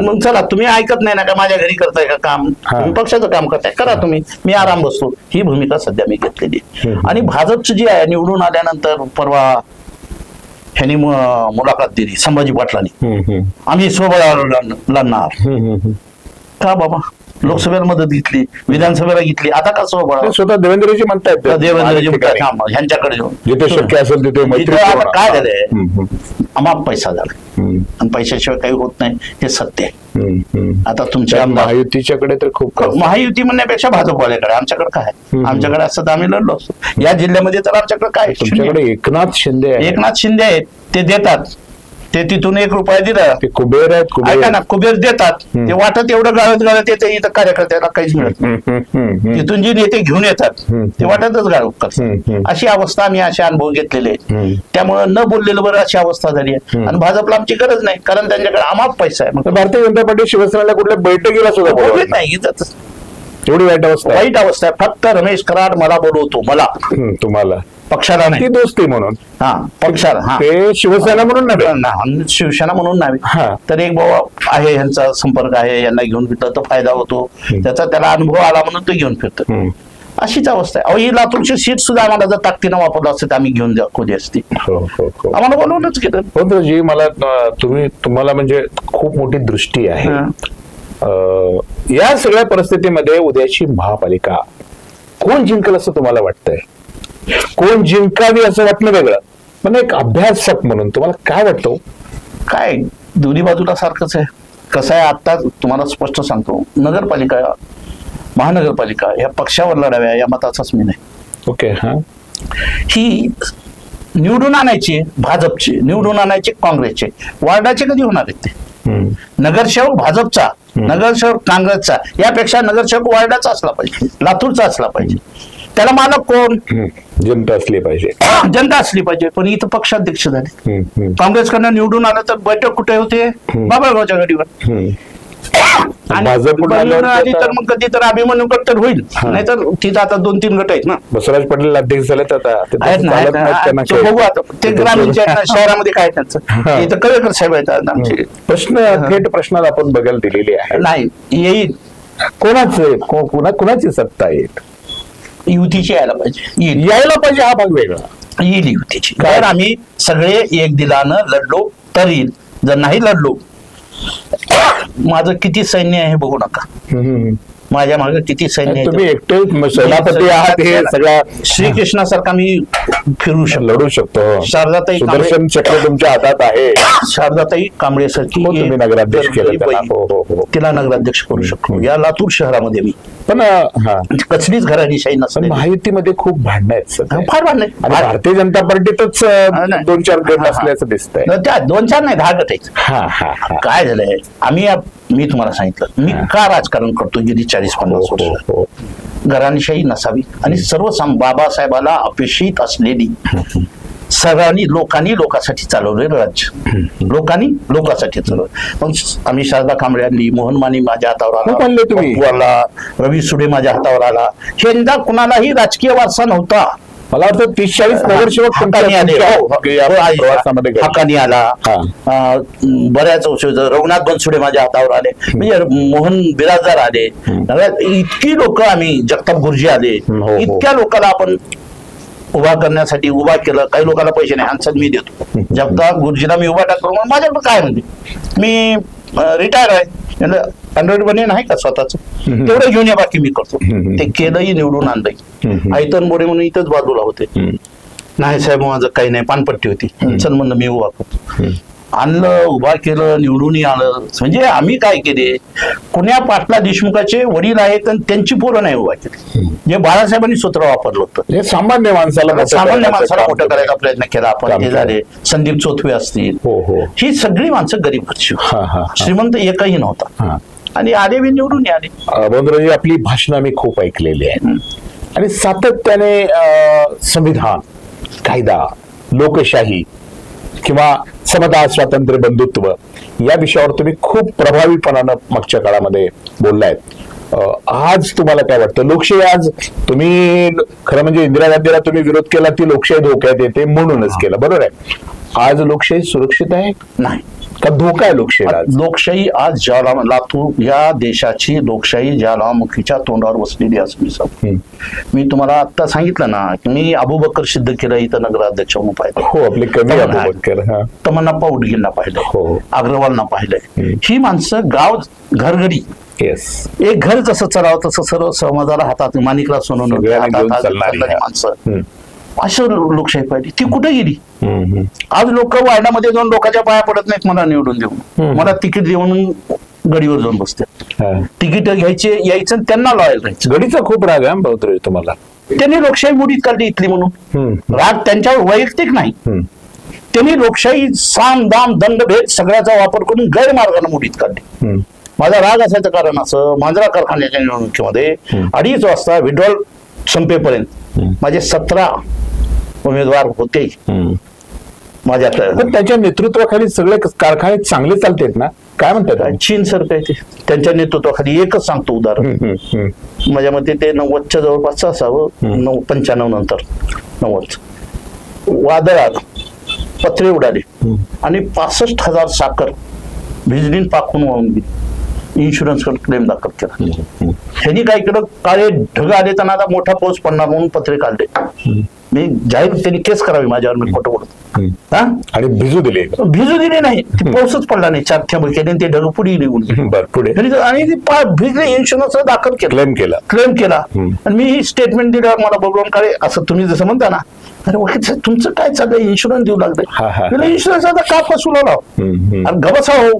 [SPEAKER 2] मग चला, तुम्ही ऐकत नाही ना का, माझ्या घरी करताय का काम, तुम्ही पक्षाचं काम करताय, करा तुम्ही, मी आराम बसतो. ही भूमिका सध्या मी घेतलेली. आणि भाजपची जी आहे, निवडून आल्यानंतर परवा ह्यांनी मुलाखत दिली संभाजी पाटलांनी, आम्ही स्वबळावर लढणार. का बाबा, लोकसभेला मदत घेतली, विधानसभेला घेतली, आता का स्वबळ?
[SPEAKER 1] स्वतः देवेंद्रजी म्हणतायत,
[SPEAKER 2] देवेंद्रजी म्हणतात ह्यांच्याकडे
[SPEAKER 1] जिथे शक्य असेल तिथे
[SPEAKER 2] काय झालंय, आम्हाला पैसा झाला आणि पैशाशिवाय काही होत नाही, हे सत्य आहे. आता तुमच्या
[SPEAKER 1] महायुतीच्याकडे तर खूप,
[SPEAKER 2] महायुती म्हणण्यापेक्षा भाजपवाल्याकडे, आमच्याकडे काय, आमच्याकडे असं तर आम्ही लढलो असतो. या जिल्ह्यामध्ये तर आमच्याकडे काय,
[SPEAKER 1] तुमच्याकडे एकनाथ शिंदे
[SPEAKER 2] आहेत, ते देतात, ते तिथून 1 रुपया दिला,
[SPEAKER 1] ते कुबेर आहेत,
[SPEAKER 2] ऐका ना, कुबेर देतात, ते वाटत एवढं गाळत येते, इथं कार्यकर्त्याला काहीच मिळत नाही. तिथून जे नेते घेऊन येतात ते वाटतच गाळप करतात. अशी अवस्था, आम्ही असे अनुभव घेतलेले आहेत. त्यामुळे न बोललेलं बरं अशी अवस्था झाली आहे. आणि भाजपला आमची गरज नाही, कारण त्यांच्याकडे आम्हाला पैसा आहे.
[SPEAKER 1] मग भारतीय जनता पार्टी शिवसेनेला कुठल्या बैठकीला सुद्धा बोलत
[SPEAKER 2] नाही,
[SPEAKER 1] एवढी वाईट
[SPEAKER 2] अवस्था आहे. फक्त रमेश कराड मला बोलवतो, मला, तुम्हाला, पक्षाला नाही,
[SPEAKER 1] दोस्ती म्हणून,
[SPEAKER 2] पक्षाला,
[SPEAKER 1] ते शिवसेना म्हणून नाही,
[SPEAKER 2] शिवसेना म्हणून नाही, तर एक बाबा आहे, ह्यांचा संपर्क आहे, यांना घेऊन फिरतो तर फायदा होतो, त्याचा त्याला अनुभव आला म्हणून तो घेऊन फिरतो. अशीच अवस्था आहे. ही लातूरची सीट सुद्धा आम्हाला जर ताकदीनं वापरलं असते तर आम्ही घेऊन दाखवली असती. आम्हाला बोलवूनच केलं.
[SPEAKER 1] जी मला तुम्हाला म्हणजे खूप मोठी दृष्टी आहे. या सगळ्या परिस्थितीमध्ये उद्याची महापालिका कोण जिंकल असं तुम्हाला वाटतंय? कोण जिंकावी असं वाटणं वेगळं, पण एक अभ्यासक म्हणून तुम्हाला काय वाटतं?
[SPEAKER 2] काय दोन्ही बाजूला सारखंच आहे. कसं आहे, आता तुम्हाला स्पष्ट सांगतो, नगरपालिका, महानगरपालिका या पक्षावर लढाव्या या मताचाच मी नाही.
[SPEAKER 1] ओके.
[SPEAKER 2] ही निवडून आणायची भाजपची, निवडून आणायचे काँग्रेसचे, वार्डाचे कधी होणार आहेत ते? नगरसेवक भाजपचा, नगरसेवक काँग्रेसचा, यापेक्षा नगरसेवक वार्डाचा असला पाहिजे, लातूरचा असला पाहिजे. त्याला मालक कोण?
[SPEAKER 1] जनता असली पाहिजे,
[SPEAKER 2] जनता असली पाहिजे. पण इथं पक्षाध्यक्ष झाले, काँग्रेसकडनं निवडून आलं तर बैठक कुठे होते? बाबळगावच्या गाडीवर. तर मग कधी तर अभिमन्यू गट तर होईल, नाहीतर तिथं आता 2-3 गट आहेत ना.
[SPEAKER 1] बसवराज पाटील अध्यक्ष झालेत आता,
[SPEAKER 2] बघू आता ते ग्रामीणच्या शहरामध्ये काय त्यांचं, इथं कवेकर साहेब आहेत आमचे.
[SPEAKER 1] थेट प्रश्नाला आपण बघायला दिलेली आहे.
[SPEAKER 2] नाही, येईल
[SPEAKER 1] कोणाची सत्ता येईल?
[SPEAKER 2] युतीची यायला पाहिजे,
[SPEAKER 1] यायला पाहिजे, हा भाग वेगळा.
[SPEAKER 2] येईल युतीची. जर आम्ही सगळे एक दिलानं लढलो तर येईल, जर नाही लढलो माझं किती सैन्य आहे बघू नका, माझ्या मागे किती सैन्य आहे.
[SPEAKER 1] तुम्ही एकटे सेनापती आहात, हे सगळ्या
[SPEAKER 2] श्रीकृष्णासारखा मी फिरू शकतो,
[SPEAKER 1] लढू शकतो.
[SPEAKER 2] शारदाताई
[SPEAKER 1] सुदर्शन चक्र तुमच्या हातात आहे.
[SPEAKER 2] शारदाताई कांबळेसारखी
[SPEAKER 1] तुम्ही नगराध्यक्ष केलं त्याला. हो.
[SPEAKER 2] तिला नगराध्यक्ष करू शकतो या लातूर शहरामध्ये मी.
[SPEAKER 1] पण
[SPEAKER 2] कसलीच घराणीशाही नसते.
[SPEAKER 1] महायुतीमध्ये खूप भांडणं आहेत सध्या.
[SPEAKER 2] फार भांडण
[SPEAKER 1] आणि भारतीय जनता पार्टीतच 2-4 गट असल्याचं दिसतंय.
[SPEAKER 2] त्या 2-4 नाही 10 गट आहेत. काय झालंय, मी तुम्हाला सांगितलं मी का राजकारण करतो गेली 40-50 वर्ष. घराणीशाही नसावी आणि सर्व बाबासाहेबाला अपेक्षित असलेली सर्वांनी लोकांनी लोकांसाठी चालवलेलं राज्य, लोकांनी लोकांसाठी चालवलं. मग आम्ही शारदा कांबळे आणली, मोहन माने माझ्या हातावर आला, रवी सुडे माझ्या हातावर आला. यंदा कुणालाही राजकीय वारसा नव्हता.
[SPEAKER 1] मला वाटतं 30-40 नगरसेवक
[SPEAKER 2] हक्कानी आला. बऱ्याच वर्ष रघुनाथ बनसुडे माझ्या हातावर आले, म्हणजे मोहन बिराजदार आले, इतकी लोक आम्ही, जगताप गुरुजी आले, इतक्या लोकांना आपण उभा करण्यासाठी उभा केलं. काही लोकांना पैसे नाही, आन्सर मी देतो. जगताप गुरुजीला मी उभा टाकलो, माझ्याकडे काय म्हणते, मी रिटायर आहे, अँड्रॉइड बने नाही का स्वतःच, तेवढं घेऊन या, बाकी मी करतो. ते केलंही, निवडून आणलंय. ऐतन बोडे म्हणून इथंच बाजूला होते, नाही साहेब माझं काही नाही, पानपट्टी होती, चल म्हणलं मी उभा करतो. आणलं, उभा केलं, निवडूनही आलं. म्हणजे आम्ही काय केले, पुण्या पाटला देशमुखाचे वडील आहेत आणि त्यांची पोरं नाही उभा केली. जे बाळासाहेबांनी सूत्र वापरलं होतं,
[SPEAKER 1] सामान्य माणसाला
[SPEAKER 2] मोठं करायचा प्रयत्न केला आपण. ते झाले संदीप चोथवे असतील, ही सगळी माणसं गरीब घरची, श्रीमंत एकही नव्हता, आणि आले बी निवडून आले.
[SPEAKER 1] बंधुराजी, आपली भाषणं आम्ही खूप ऐकलेली आहेत आणि सातत्याने संविधान, कायदा, लोकशाही किंवा समता, स्वातंत्र्य, बंधुत्व या विषयावर तुम्ही खूप प्रभावीपणानं मागच्या काळामध्ये बोललायत. आज तुम्हाला काय वाटतं, लोकशाही आज तुम्ही खरं म्हणजे इंदिरा गांधीला तुम्ही विरोध केला, ती लोकशाही धोक्यात येते म्हणूनच केलं, बरोबर आहे. आज लोकशाही सुरक्षित आहे
[SPEAKER 2] नाही
[SPEAKER 1] का धोका आहे लोकशाहीला?
[SPEAKER 2] लोकशाही आज लातूर या देशाची लोकशाही ज्वालामुखीच्या तोंडावर बसलेली असं मी तुम्हाला आता सांगितलं ना, की मी अबूबकर सिद्ध केलं इथं नगराध्यक्ष म्हणून पाहिलं.
[SPEAKER 1] हो, आपले कमी अबूबकर,
[SPEAKER 2] तमन्नाप्पा उडगींना पाहिलं, अग्रवालना पाहिलंय. ही माणसं गाव घरघरी, एक घर जसं चलावं तसं सर्व समाजाला हातात माणिकराव सोनवणे माणसं, असं लोकशाही पाहिजे. ती कुठे गेली? आज लोक वार्डामध्ये जाऊन लोकांच्या पाया पडत नाहीत, मला निवडून देऊन, मला तिकीट देऊन गडीवर जाऊन बसते. तिकीट घ्यायचे, यायचं, त्यांना लॉयल राहायचं.
[SPEAKER 1] गडीचा खूप राग आहे भाऊ तुम्हाला.
[SPEAKER 2] त्यांनी लोकशाही मोडीत काढली इथली म्हणून. राग त्यांच्यावर वैयक्तिक नाही, त्यांनी लोकशाही साम दाम दंडभेद सगळ्याचा वापर करून गैरमार्गाने मोडीत काढली. माझा राग असायचं कारण असं, मांजरा कारखान्याच्या निवडणुकीमध्ये 2:30 वाजता विड्रॉल संपेपर्यंत माझे 17 उमेदवार होते माझ्याकडे.
[SPEAKER 1] त्याच्या नेतृत्वाखाली सगळे कारखाने चांगले चालतात ना, काय म्हणतात?
[SPEAKER 2] चीन सर काय ते त्यांच्या नेतृत्वाखाली. एकच सांगतो उदाहरण, माझ्या मते ते 90च्या जवळपासचं असावं, 95 नंतर 90 वादळ आलं, पत्रे उडाले आणि 65,000 साखर भिजलीन पाकून वाहून गेली. इन्शुरन्स क्लेम दाखल केला. ह्यांनी काय केलं, काळे ढग आले, त्यांना आता मोठा पाऊस पडणार म्हणून पत्रे काढले. मी जाहीर त्यांनी केस करावी माझ्यावर, मी खोटं बोलतो.
[SPEAKER 1] आणि भिजू दिले नाही,
[SPEAKER 2] पाऊसच पडला नाही. 4 थेंब केले, ते ढग पुढे निघून
[SPEAKER 1] पुढे,
[SPEAKER 2] आणि भिजले. इन्शुरन्स दाखल केला, क्लेम केला. आणि मी ही स्टेटमेंट दिल्यावर मला बघून काळे, असं तुम्ही जसं म्हणता ना, अरे वकील साहेब तुमचं काय चाललंय, इन्शुरन्स देऊ लागले. इन्शुरन्स आता का फसवला, गबसा हो,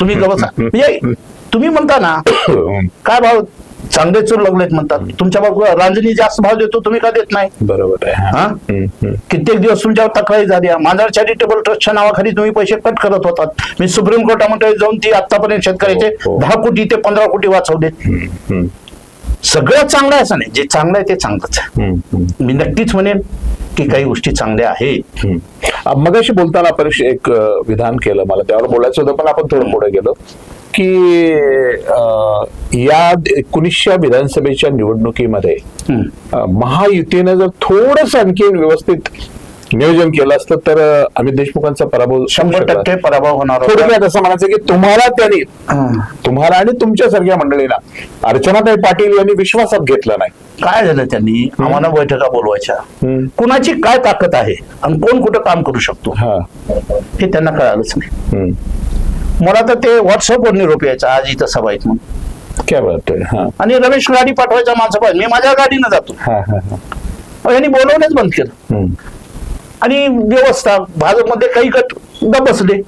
[SPEAKER 2] तुम्ही गबसा. म्हणजे तुम्ही म्हणता ना, काय भाव चांगले चूर लागलेत म्हणतात, तुमच्या बाबा रांजणी जास्त भाव देतो, तुम्ही का देत नाही?
[SPEAKER 1] बरोबर आहे.
[SPEAKER 2] कित्येक दिवस तुमच्यावर तक्रारी झाल्या. मांजर चॅरिटेबल ट्रस्टच्या नावाखाली तुम्ही पैसे कट करत होतात. मी सुप्रीम कोर्टामध्ये जाऊन ती आतापर्यंत शेतकऱ्याचे 10 कोटी ते 15 कोटी वाचवले. सगळं चांगलं आहे असं नाही, जे चांगलं आहे ते चांगलंच आहे. मी नक्कीच म्हणेन की काही गोष्टी चांगल्या आहेत.
[SPEAKER 1] मगाशी बोलताना आपण एक विधान केलं, मला त्यावर बोलायचं होतं, पण आपण थोडं पुढे गेलो की या 1900 विधानसभेच्या निवडणुकीमध्ये महायुतीनं जर थोडंसं आणखी व्यवस्थित नियोजन केलं असतं तर अमित देशमुखांचा पराभव
[SPEAKER 2] 100% पराभव होणार होता.
[SPEAKER 1] थोडक्यात असं म्हणायचं की तुम्हाला त्यांनी तुम्हाला आणि तुमच्यासारख्या मंडळीला अर्चनाताई पाटील यांनी विश्वासात घेतलं नाही.
[SPEAKER 2] काय झालं, त्यांनी आम्हाला बैठका बोलवायच्या, कुणाची काय ताकद आहे आणि कोण कुठं काम करू शकतो हे त्यांना कळालंच नाही. मला तर ते व्हॉट्सअपवर निरोप यायचा, आज इथं सभा आहेत म्हणून.
[SPEAKER 1] काय बोलतोय?
[SPEAKER 2] आणि रमेश गाडी पाठवायचा माणसं पाहिजे, मी माझ्या गाडीनं जातो. यांनी बोलवणेच बंद केलं. आणि व्यवस्था भाजपमध्ये काही गट बसले,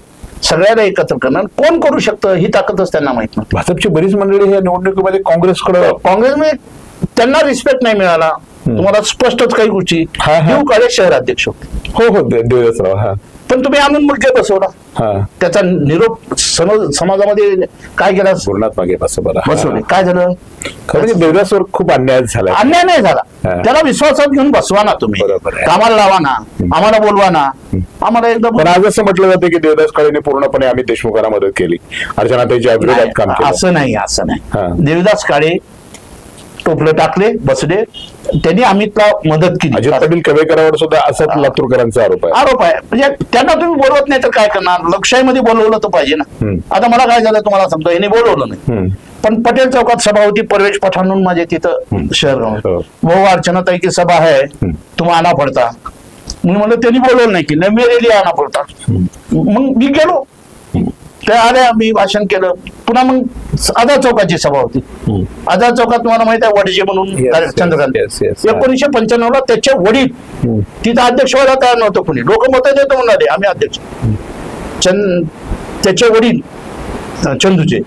[SPEAKER 2] सगळ्याला एकत्र करणार कोण करू शकतं ही ताकदच त्यांना माहित नव्हती.
[SPEAKER 1] भाजपची बरीच मंडळी या निवडणुकीमध्ये काँग्रेसमध्ये
[SPEAKER 2] त्यांना रिस्पेक्ट नाही मिळाला. तुम्हाला स्पष्टच काही गोष्टी. देऊ काळे शहराध्यक्ष होते.
[SPEAKER 1] हो देवदासराव.
[SPEAKER 2] पण तुम्ही आणून मुलगे बसवला, त्याचा निरोप समाजामध्ये काय केला,
[SPEAKER 1] बोलण्यात मागे
[SPEAKER 2] बसवले. काय झालं,
[SPEAKER 1] म्हणजे देवदासवर खूप अन्याय झाला.
[SPEAKER 2] अन्याय नाही झाला, त्याला विश्वासात घेऊन बसवा ना तुम्ही, कामाला लावा ना, आम्हाला बोलवा ना, आम्हाला एकदा.
[SPEAKER 1] पण आज असं म्हटलं जातं की देवदास काळेने पूर्णपणे अमित देशमुखांना मदत केली, अर्चनाताईच्या विरोधात काम केलं.
[SPEAKER 2] असं नाही. देवदास काळे टोपलं टाकले, बसले, त्यांनी अमितला मदत केली.
[SPEAKER 1] अजित पाटील कवेकरांवर सुद्धा असाच लातूरकरांचा आरोप आहे.
[SPEAKER 2] म्हणजे त्यांना तुम्ही बोलवत नाही तर काय करणार, लोकशाहीमध्ये बोलवलं तर पाहिजे ना. आता मला काय झालं तुम्हाला सांगतो, यांनी बोलवलं नाही, पण पटेल चौकात सभा होती, परवेश पठाण म्हणून माझे तिथं शहर भाऊ अर्चनाताई की सभा आहे, तुम आना पडता. मी म्हणलं त्यांनी बोलवलं नाही की नाही, मेरे लिए आना पडता. मग मी गेलो, ते आल्या, मी भाषण केलं. पुन्हा मग आझाद चौकाची सभा होती. आझाद चौकात तुम्हाला माहित आहे वडजे म्हणून चंद्रकांत, 1995 ला त्याचे वडील तिथं अध्यक्ष व्हायला तयार नव्हतं कुणी, लोक मत देतो म्हणाले आम्ही अध्यक्ष. त्याचे वडील चंदूचे,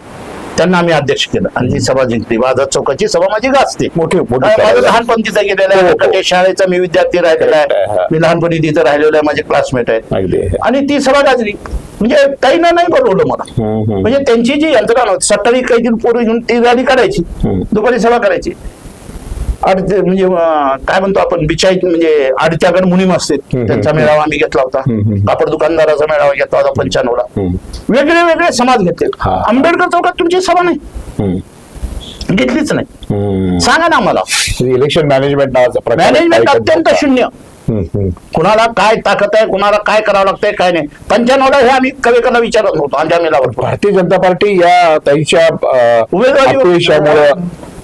[SPEAKER 2] त्यांना आम्ही अध्यक्ष केलं आणि ती सभा जिंकली. आझाद चौकाची सभा माझी गाजते. माझं लहानपण तिथं गेलेलं आहे, शाळेचा मी विद्यार्थी राहिलेला आहे, मी लहानपणी तिथं राहिलेलो आहे, माझे क्लासमेट आहेत. आणि ती सभा गाजली. म्हणजे ताईनं नाही बोलवलं मला, म्हणजे त्यांची जी यंत्रणा होती, सत्तावी काही पोरं घेऊन ती रॅली काढायची, दुपारी सभा करायची. म्हणजे काय म्हणतो आपण बिचाई, म्हणजे आडत्यागड मुनीम असते, त्यांचा मेळावा आम्ही घेतला होता. कापड दुकानदाराचा मेळावा घेतला होता 95 ला. वेगळे वेगळे समाज घेतले. आंबेडकर चौकात तुमची सभा नाही घेतलीच नाही. सांगा ना आम्हाला.
[SPEAKER 1] इलेक्शन मॅनेजमेंट नावाचा
[SPEAKER 2] मॅनेजमेंट अत्यंत शून्य. कुणाला काय ताकद आहे, कुणाला काय करावं लागतंय, काय नाही. 95 ला हे आम्ही कवेकरला विचारत नव्हतो. अंजा मेलावर
[SPEAKER 1] भारतीय जनता पार्टी या ताईच्या उमेदवारीमुळे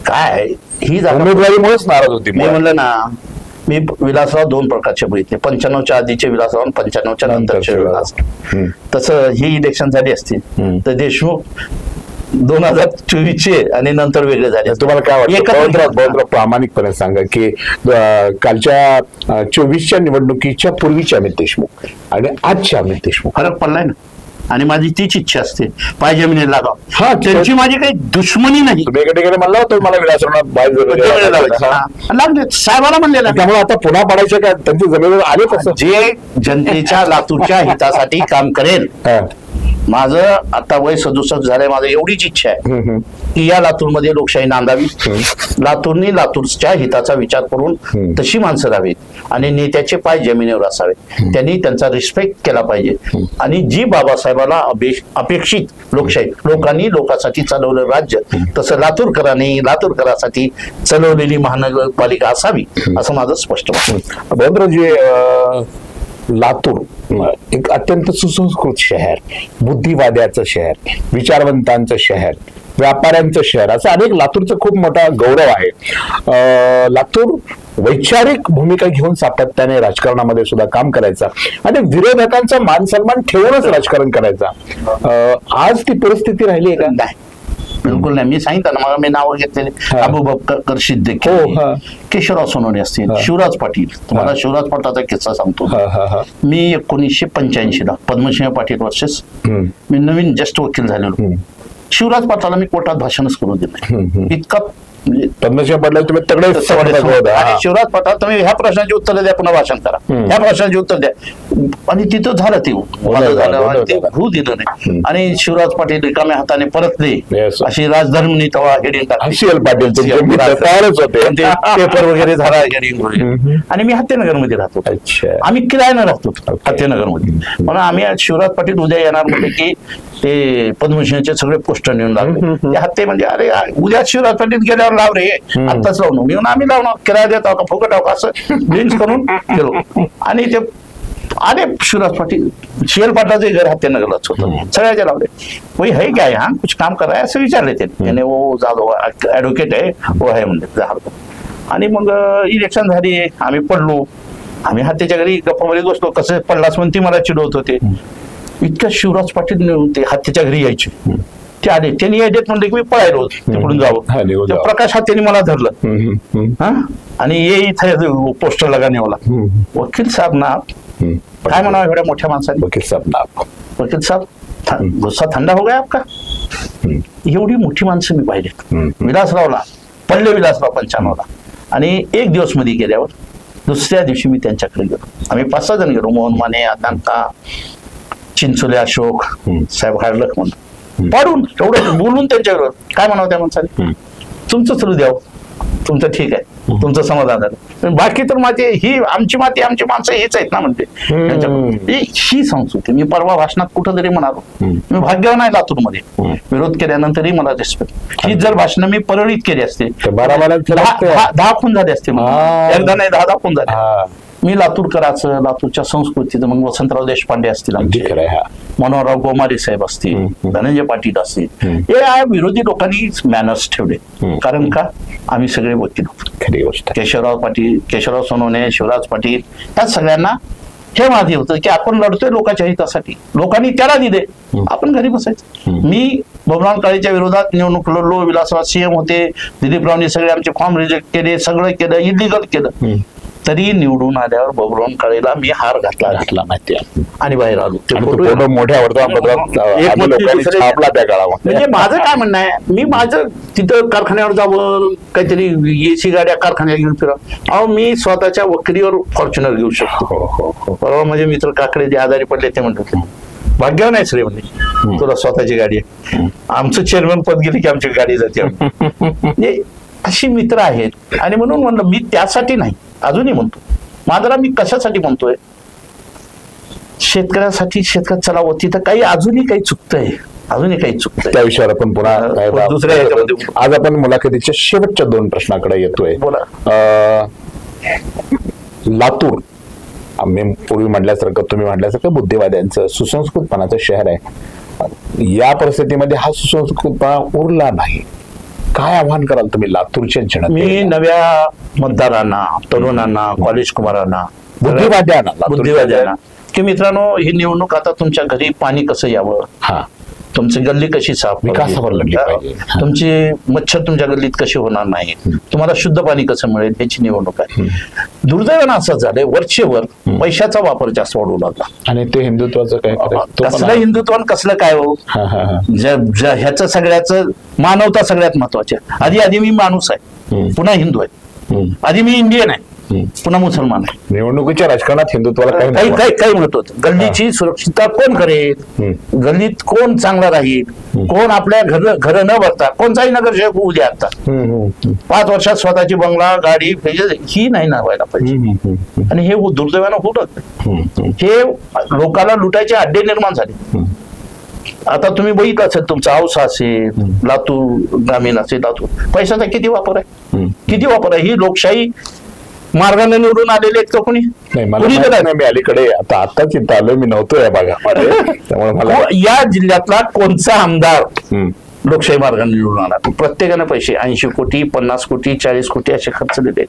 [SPEAKER 2] काय ही
[SPEAKER 1] उमेदवारीमुळेच नाराज होती.
[SPEAKER 2] मी म्हणलं ना, मी विलासराव 2 प्रकारचे बघितले, 95च्या आधीचे विलासराव आणि 95च्या नंतरचे विलासराव. तसं ही इलेक्शन झाली असती तर देशमुख 2024चे आणि नंतर वेगळे झाले.
[SPEAKER 1] तुम्हाला काय वाटतं, प्रामाणिकपणे सांगा की कालच्या 24च्या निवडणुकीच्या पूर्वीचे अमित देशमुख आणि आजच्या अमित देशमुख
[SPEAKER 2] फरक पडलाय ना. आणि माझी तीच इच्छा असते, पाहिजे मी लागाव. त्यांची माझी काही दुश्मनी नाही.
[SPEAKER 1] तुम्ही एका ठिकाणी म्हणला होता मला
[SPEAKER 2] लागले, साहेबाला म्हणलेला.
[SPEAKER 1] त्यामुळे आता पुन्हा पडायचं काय, त्यांची जमिनीवर आले कसं.
[SPEAKER 2] जे जनतेच्या लातूरच्या हितासाठी काम करेल. माझं आता वय 67 झालंय, माझं एवढीच इच्छा आहे की या लातूरमध्ये लोकशाही नांदावी. लातूरनी लातूरच्या हिताचा विचार करून तशी माणसं राहावीत आणि नेत्याचे पाय जमिनीवर असावेत. त्यांनी त्यांचा रिस्पेक्ट केला पाहिजे. आणि जी बाबासाहेबाला अपेक्षित लोकशाही, लोकांनी लोकांसाठी चालवलं राज्य, तसं लातूरकरांसाठी चालवलेली महानगरपालिका असावी असं माझं स्पष्ट
[SPEAKER 1] मत. लातूर एक अत्यंत सुसंस्कृत शहर, बुद्धिवाद्याचं शहर, विचारवंतांचं शहर, व्यापाऱ्यांचं शहर, असं अनेक लातूरचं खूप मोठा गौरव आहे. लातूर वैचारिक भूमिका घेऊन सातत्याने राजकारणामध्ये सुद्धा काम करायचा आणि विरोधकांचा मान सन्मान ठेवूनच राजकारण करायचा. आज ती परिस्थिती राहिली आहे का?
[SPEAKER 2] नाही, बिलकुल नाही. मी सांगितलं ना, मला मी नावं घेतलेले अबूबकर सिद्दीकी, केशवराव सोनवणे असतील, शिवराज पाटील. तुम्हाला शिवराज पाटलाचा किस्सा सांगतो. मी 1985 ला पद्मसिंह पाटील वर्सेस मी नवीन जस्ट वकील झालेलो. शिवराज पाटलाला मी कोर्टात भाषणच करू दिलं. इतका
[SPEAKER 1] पद्मसिंह पाटील तुम्ही तगडे.
[SPEAKER 2] आणि शिवराज पाटील तुम्ही ह्या प्रश्नाची उत्तर द्या, पुन्हा भाषण करा, ह्या प्रश्नाची उत्तर द्या. आणि तिथं झालं ते होऊ दिलं नाही. आणि शिवराज पाटील रिकाम्या हाताने परतले, अशी राजधर्मनी तेव्हा हेडिंग पेपर वगैरे झाला हेडिंग. आणि मी हत्तेनगर मध्ये राहतो, आम्ही किरायानं राहतो हत्तेनगर मध्ये. म्हणून आम्ही शिवराज पाटील उद्या येणार होते की ते पद्मसिंहचे सगळे पोस्टर नेऊन लागले. ते हत्ते म्हणजे अरे उद्या शिवराज पाटील गेल्यावर लाव रे, आत्ताच लावून. मी आम्ही लावणार, किराया देत का फुकट का असं ड्रिंक्स करून गेलो. आणि ते अरे शिवराज पाटील शियल पाटलाचे घर हत्यानं गलत होतं सगळ्याच्या लावले वही है क्या यहाँ कुछ काम कर रहा है असं विचारले त्याने वो जाधव ऍडव्होकेट आहे वो आहे म्हणजे झालं. आणि मग इलेक्शन झाली आम्ही पडलो आम्ही हत्याच्या घरी गप्पामध्ये बसलो कसं पडलास म्हणून ती मला चिडवत होते इतक्या शिवराज पाटील ते हत्याच्या घरी यायचे ते आले त्यांनी यायचे म्हणले की मी पळायलो तिकडून जावं प्रकाश हत्याने मला धरलं हा आणि ये इथं पोस्टर लगाने वाला वकील साहेब ना काय म्हणावं एवढ्या मोठ्या माणसाने वकील साहेब गुस्सा थंडा हो गया आपका एवढी मोठी माणसं मी पाहिजेत विलासरावला पडले विलासराव 95ला आणि एक दिवस मध्ये गेल्यावर दुसऱ्या दिवशी मी त्यांच्याकडे गेलो आम्ही 5-6 जण गेलो मोहन माने आदांका चिंचोले अशोक साहेब हाडलक म्हणून पाडून एवढं बोलून त्यांच्यावर काय म्हणावं त्या माणसाने तुमचं सुरू द्यावं तुमचं ठीक आहे तुमचं समाधान झालं बाकी तर माती ही आमची माती आमची माणसं हीच आहेत ना म्हणते ही संस्कृती मी परवा भाषणात कुठंतरी म्हणालो मी भाग्यवान आहे लातूरमध्ये विरोध केल्यानंतरही मला रिस्पेक्ट ही जर भाषणं मी परळीत केली असते 10 खून झाले असते एकदा नाही 10 खून झाले मी लातूरकराचं लातूरच्या संस्कृतीचं मग वसंतराव देशपांडे असतील मनोहरराव गोमारे साहेब असतील धनंजय पाटील असतील हे विरोधी लोकांनी मॅनर्स ठेवले कारण का आम्ही सगळे वकील होतो केशवराव सोनवणे शिवराज पाटील त्या सगळ्यांना हे माहिती होतं की आपण लढतोय लोकांच्या हितासाठी लोकांनी त्याला दिले आपण घरी बसायचं मी बबनराव काळेच्या विरोधात निवडणूक लढलो विलासराव सीएम होते दिलीपरावनी सगळे आमचे फॉर्म रिजेक्ट केले सगळं केलं इलिगल केलं तरी निवडून आल्यावर बबनराव काळेला मी हार घातला माहिती आणि बाहेर आलो
[SPEAKER 1] मोठ्या
[SPEAKER 2] म्हणजे माझं काय म्हणणं आहे मी माझं तिथं कारखान्यावर जावं काहीतरी एसी गाड्या कारखान्यात घेऊन फिरा अहो मी स्वतःच्या वकिलीवर फॉर्च्युनर घेऊ शकतो बरोबर माझे मित्र काकडे जे आजारी पडले ते म्हणतात भाग्यवान आहे श्री म्हणजे तुला स्वतःची गाडी आहे आमचं चेअरमन पद गेली की आमची गाडी जाते म्हणजे अशी मित्र आहेत आणि म्हणून म्हणलं मी त्यासाठी नाही अजूनही म्हणतो मात्र मी कशासाठी म्हणतोय शेतकऱ्यासाठी शेतकऱ्यात चलावं तिथं काही अजूनही काही चुकतंय
[SPEAKER 1] त्या विषयावर आपण पुन्हा दुसऱ्या याच्यामध्ये आज आपण मुलाखतीच्या शेवटच्या 2 प्रश्नाकडे येतोय
[SPEAKER 2] बोला
[SPEAKER 1] लातूर आम्ही पूर्वी म्हटल्यासारखं तुम्ही म्हटल्यासारखं बुद्धिवाद्यांचं सुसंस्कृतपणाचं शहर आहे या परिस्थितीमध्ये हा सुसंस्कृतपणा उरला नाही काय आव्हान कराल तुम्ही लातूरच्या जनतेला
[SPEAKER 2] मी नव्या मतदारांना तरुणांना कॉलेज कुमारांना बुद्धिवाद्यांना की मित्रांनो ही निवडणूक आता तुमच्या घरी पाणी कसं यावं तुमची गल्ली कशी साफ
[SPEAKER 1] विकासावर लढली पाहिजे
[SPEAKER 2] तुमची मच्छर तुमच्या गल्लीत कशी होणार नाही तुम्हाला शुद्ध पाणी कसं मिळेल याची निवडणूक आहे दुर्दैवानं असं झालंय वरचेवर पैशाचा वापर जास्त वाढू लागला
[SPEAKER 1] आणि ते हिंदुत्वाचं काय
[SPEAKER 2] कसलं हिंदुत्व कसलं काय हो ह्याचं सगळ्याचं मानवता सगळ्यात महत्वाची आधी मी माणूस आहे पुन्हा हिंदू आहे आधी मी इंडियन आहे पुन्हा मुसलमान आहे
[SPEAKER 1] निवडणुकीच्या राजकारणात हिंदुत्वाला
[SPEAKER 2] काही महत्व होतं गल्लीची सुरक्षितता कोण करेल गल्लीत कोण चांगला राहील कोण आपल्या घर न भरता कोणताही नगरसेवक होऊ द्या आता 5 वर्षात स्वतःची बंगला गाडी ही नाही ना व्हायला पाहिजे आणि हे दुर्दैवानं होत हे लोकांना लुटायचे अड्डे निर्माण झाले आता तुम्ही बघितलं असेल तुमचा औसा असेल लातूर ग्रामीण असेल लातूर पैशाचा किती वापर आहे ही लोकशाही मार्गाने निवडून आलेले आहेत का कोणी
[SPEAKER 1] मी अलीकडे आताच इथं आलो मी नव्हतो या भागामध्ये त्यामुळे मला
[SPEAKER 2] या जिल्ह्यातला कोणचा आमदार लोकशाही मार्गाने निवडून आला प्रत्येकाने पैसे 80 कोटी 50 कोटी 40 कोटी असे खर्च दिले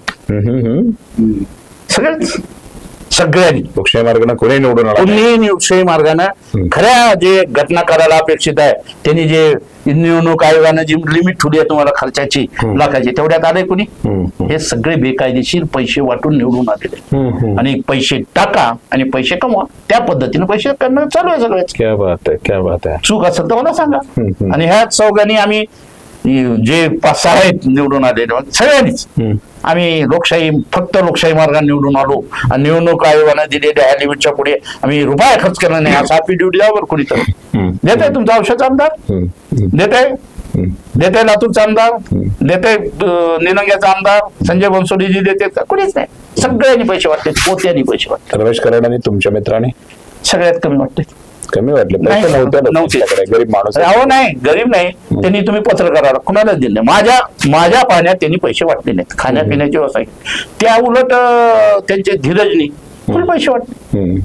[SPEAKER 2] सगळ्यांनी
[SPEAKER 1] लोकशाही मार्गाने कोणी निवडून आला
[SPEAKER 2] कोणी लोकशाही मार्गाने खऱ्या जे घटना करायला अपेक्षित आहे त्यांनी जे निवडणूक आयोगानं जी लिमिट ठेवली आहे तुम्हाला खर्चाची लाखाची तेवढ्यात आले कोणी हे सगळे बेकायदेशीर पैसे वाटून निवडून आलेले आणि पैसे टाका आणि पैसे कमवा त्या पद्धतीने पैसे करणं चालू आहे सगळ्याच
[SPEAKER 1] क्या बात आहे
[SPEAKER 2] चूक असेल तर मला सांगा आणि ह्याच चौघांनी आम्ही जे 5-6 आहेत निवडून आलेले सगळ्यांनीच आम्ही फक्त लोकशाही मार्गाने निवडून आलो आणि निवडणूक आयोगाने दिलेल्या ह्या लिमिटच्या पुढे आम्ही रुपया खर्च केला नाही असा ऍफिडेव्हिट द्यावर कुणी तर देत आहे तुमचा औषधचा आमदार देत आहे लातूरचा आमदार देत आहे निलंग्याचा आमदार संजय बनसोडीजी देते कुणीच नाही सगळ्यांनी पैसे वाटले पोत्यांनी पैसे वाटले
[SPEAKER 1] रमेश कराडांनी तुमच्या मित्राने
[SPEAKER 2] सगळ्यात कमी वाटते
[SPEAKER 1] कमी वाटले गरीब माणूस
[SPEAKER 2] अहो नाही गरीब नाही त्यांनी तुम्ही पत्रकाराला कुणालाच दिले माझ्या पाहण्यात त्यांनी पैसे वाटले नाहीत खाण्यापिण्याची व्यवस्था त्या उलट त्यांचे धीरजनी फुल पैसे वाटले,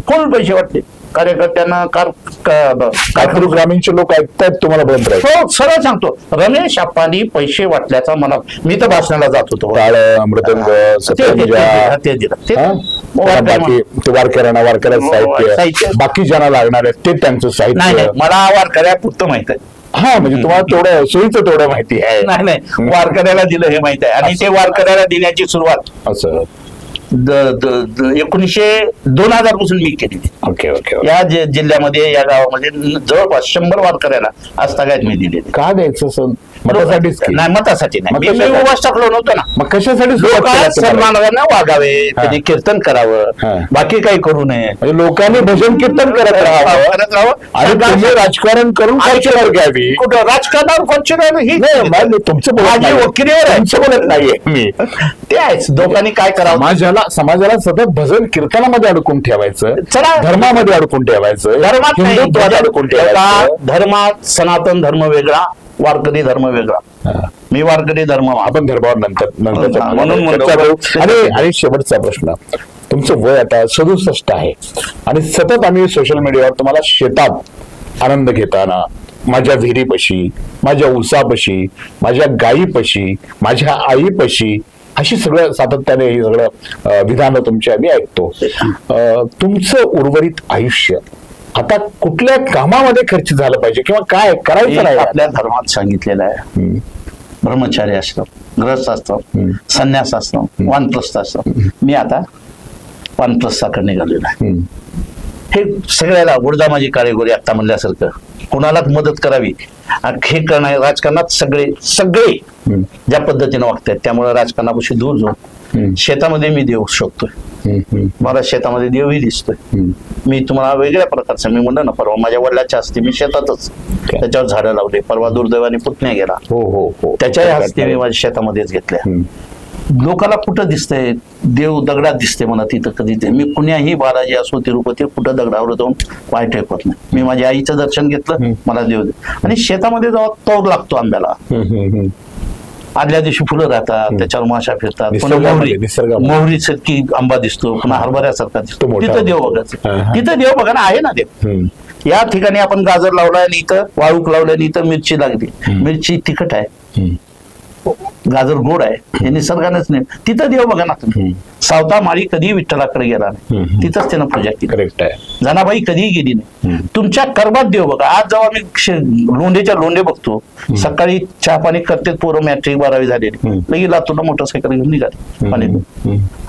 [SPEAKER 2] फुल पैसे वाटले कार्यकर्त्यांना.
[SPEAKER 1] कारखानपूर ग्रामीणचे लोक ऐकतायत तुम्हाला बंद राहील.
[SPEAKER 2] हो, सरळ सांगतो, रमेश अप्पांनी पैसे वाटल्याचा मला, मी तर भाषणाला जात होतो.
[SPEAKER 1] टाळ, मृदंग,
[SPEAKER 2] ते दिलं,
[SPEAKER 1] ते वारकऱ्यांना साहित्य, बाकी ज्यांना लागणार आहे ते त्यांचं साहित्य.
[SPEAKER 2] मला वारकऱ्यापुरतं माहित आहे.
[SPEAKER 1] हा, म्हणजे तुम्हाला तेवढं सोयीचं तेवढं माहिती आहे.
[SPEAKER 2] नाही, वारकऱ्याला दिलं हे माहित आहे. आणि ते वारकऱ्याला देण्याची सुरुवात
[SPEAKER 1] असं
[SPEAKER 2] 2000 पासून मी केली.
[SPEAKER 1] Okay okay.
[SPEAKER 2] या जिल्ह्यामध्ये, या गावामध्ये जवळपास 100 वारकऱ्याला आजतागायत मी दिले.
[SPEAKER 1] का द्यायचं सण? मतासाठीच की?
[SPEAKER 2] नाही, मतासाठी नाही. मी उभाच टाकलो नव्हतं ना.
[SPEAKER 1] मग कशासाठी?
[SPEAKER 2] सन्मानानं वागावे, कधी कीर्तन करावं, बाकी काही करू नये.
[SPEAKER 1] म्हणजे लोकांनी भजन कीर्तन करत राहावं आणि तुम्ही राजकारण करून फॉर्च्युनर घ्यावी.
[SPEAKER 2] कुठं राजकारणावर फॉर्च्युनर? ही
[SPEAKER 1] तुमचं
[SPEAKER 2] माझी वकिलीवर आहे,
[SPEAKER 1] बोलत नाहीये मी.
[SPEAKER 2] ते आहेच. लोकांनी काय करावं?
[SPEAKER 1] समाजाला सतत भजन कीर्तनामध्ये अडकून ठेवायचं, धर्मामध्ये अडकून ठेवायचं,
[SPEAKER 2] धर्मात
[SPEAKER 1] हिंदुत्वात अडकून ठेवायचं.
[SPEAKER 2] धर्मात सनातन धर्म वेगळा, वारकरी धर्म वेगळा. मी वारकरी धर्म,
[SPEAKER 1] आपण धर्मावर नंतर
[SPEAKER 2] म्हणून.
[SPEAKER 1] आणि शेवटचा प्रश्न, तुमचं वय आता 67 आहे आणि सतत आम्ही सोशल मीडियावर तुम्हाला शेतात आनंद घेताना, माझ्या विहिरीपाशी, माझ्या ऊसापाशी, माझ्या गायीपाशी, माझ्या आईपाशी, अशी सगळं सातत्याने हे सगळं विधानं तुमची आम्ही ऐकतो. तुमचं उर्वरित आयुष्य आता कुठल्या कामामध्ये खर्च झालं पाहिजे किंवा काय करायचं नाही?
[SPEAKER 2] आपल्या धर्मात सांगितलेलं आहे, ब्रह्मचारी आश्रम, गृहस्थ आश्रम, संन्यास आश्रम, वानप्रस्थ आश्रम. मी आता वानप्रस्थाकडे निघालेलो आहे. हे सगळ्याला गुडदा माझी काळेगोरी आता म्हणल्यासारखं कोणालाच मदत करावी हे करणारे राजकारणात सगळे ज्या पद्धतीने वागतात, त्यामुळे राजकारणापासून दूर जाऊन शेतामध्ये मी देव शोधतोय. मला शेतामध्ये देवही दिसतोय. मी तुम्हाला वेगळ्या प्रकारचं, मी म्हणलं ना, परवा माझ्या वडिलाच्या हस्ते मी शेतातच त्याच्यावर झाडं लावले. परवा दुर्दैवाने पुतण्या गेला, त्याच्याही हस्ते मी माझ्या शेतामध्येच घेतल्या. लोकाला कुठं दिसतंय? देव दगडात दिसते मला तिथं. कधी ते मी कुण्याही बालाजी असो, तिरुपती, कुठं दगडावर जाऊन पाय टेकत नाही. मी माझ्या आईचं दर्शन घेतलं, मला देव. आणि शेतामध्ये जेव्हा तोर लागतो आंब्याला, आदल्या दिवशी फुलं राहतात, त्याच्यावर माशा फिरतात, मोहरी सारखी आंबा दिसतो, पुन्हा हरभऱ्यासारखा दिसतो. तिथं देव बघायचं, तिथं देव बघा ना, आहे ना देव. या ठिकाणी आपण गाजर लावलाय आणि इथं वाळूक लावलाय आणि इथं मिरची लागली. मिरची तिखट आहे, गाजर गोड आहे, हे निसर्गानेच नाही. तिथं देव बघा ना तुम्ही. सावता माळी कधी विठ्ठलाकडे गेला नाही, तिथंच त्यानं पूजा केली. करेक्ट आहे. जनाबाई कधीही गेली नाही. तुमच्या कर्मात देव बघा. आज जेव्हा मी लोंढेच्या लोंढे बघतो, सकाळी चहा पाणी करते पोरं, मॅट्रिक 12वी झालेली, लगी लातूरला मोटरसायकल घेऊन निघाले. पाणी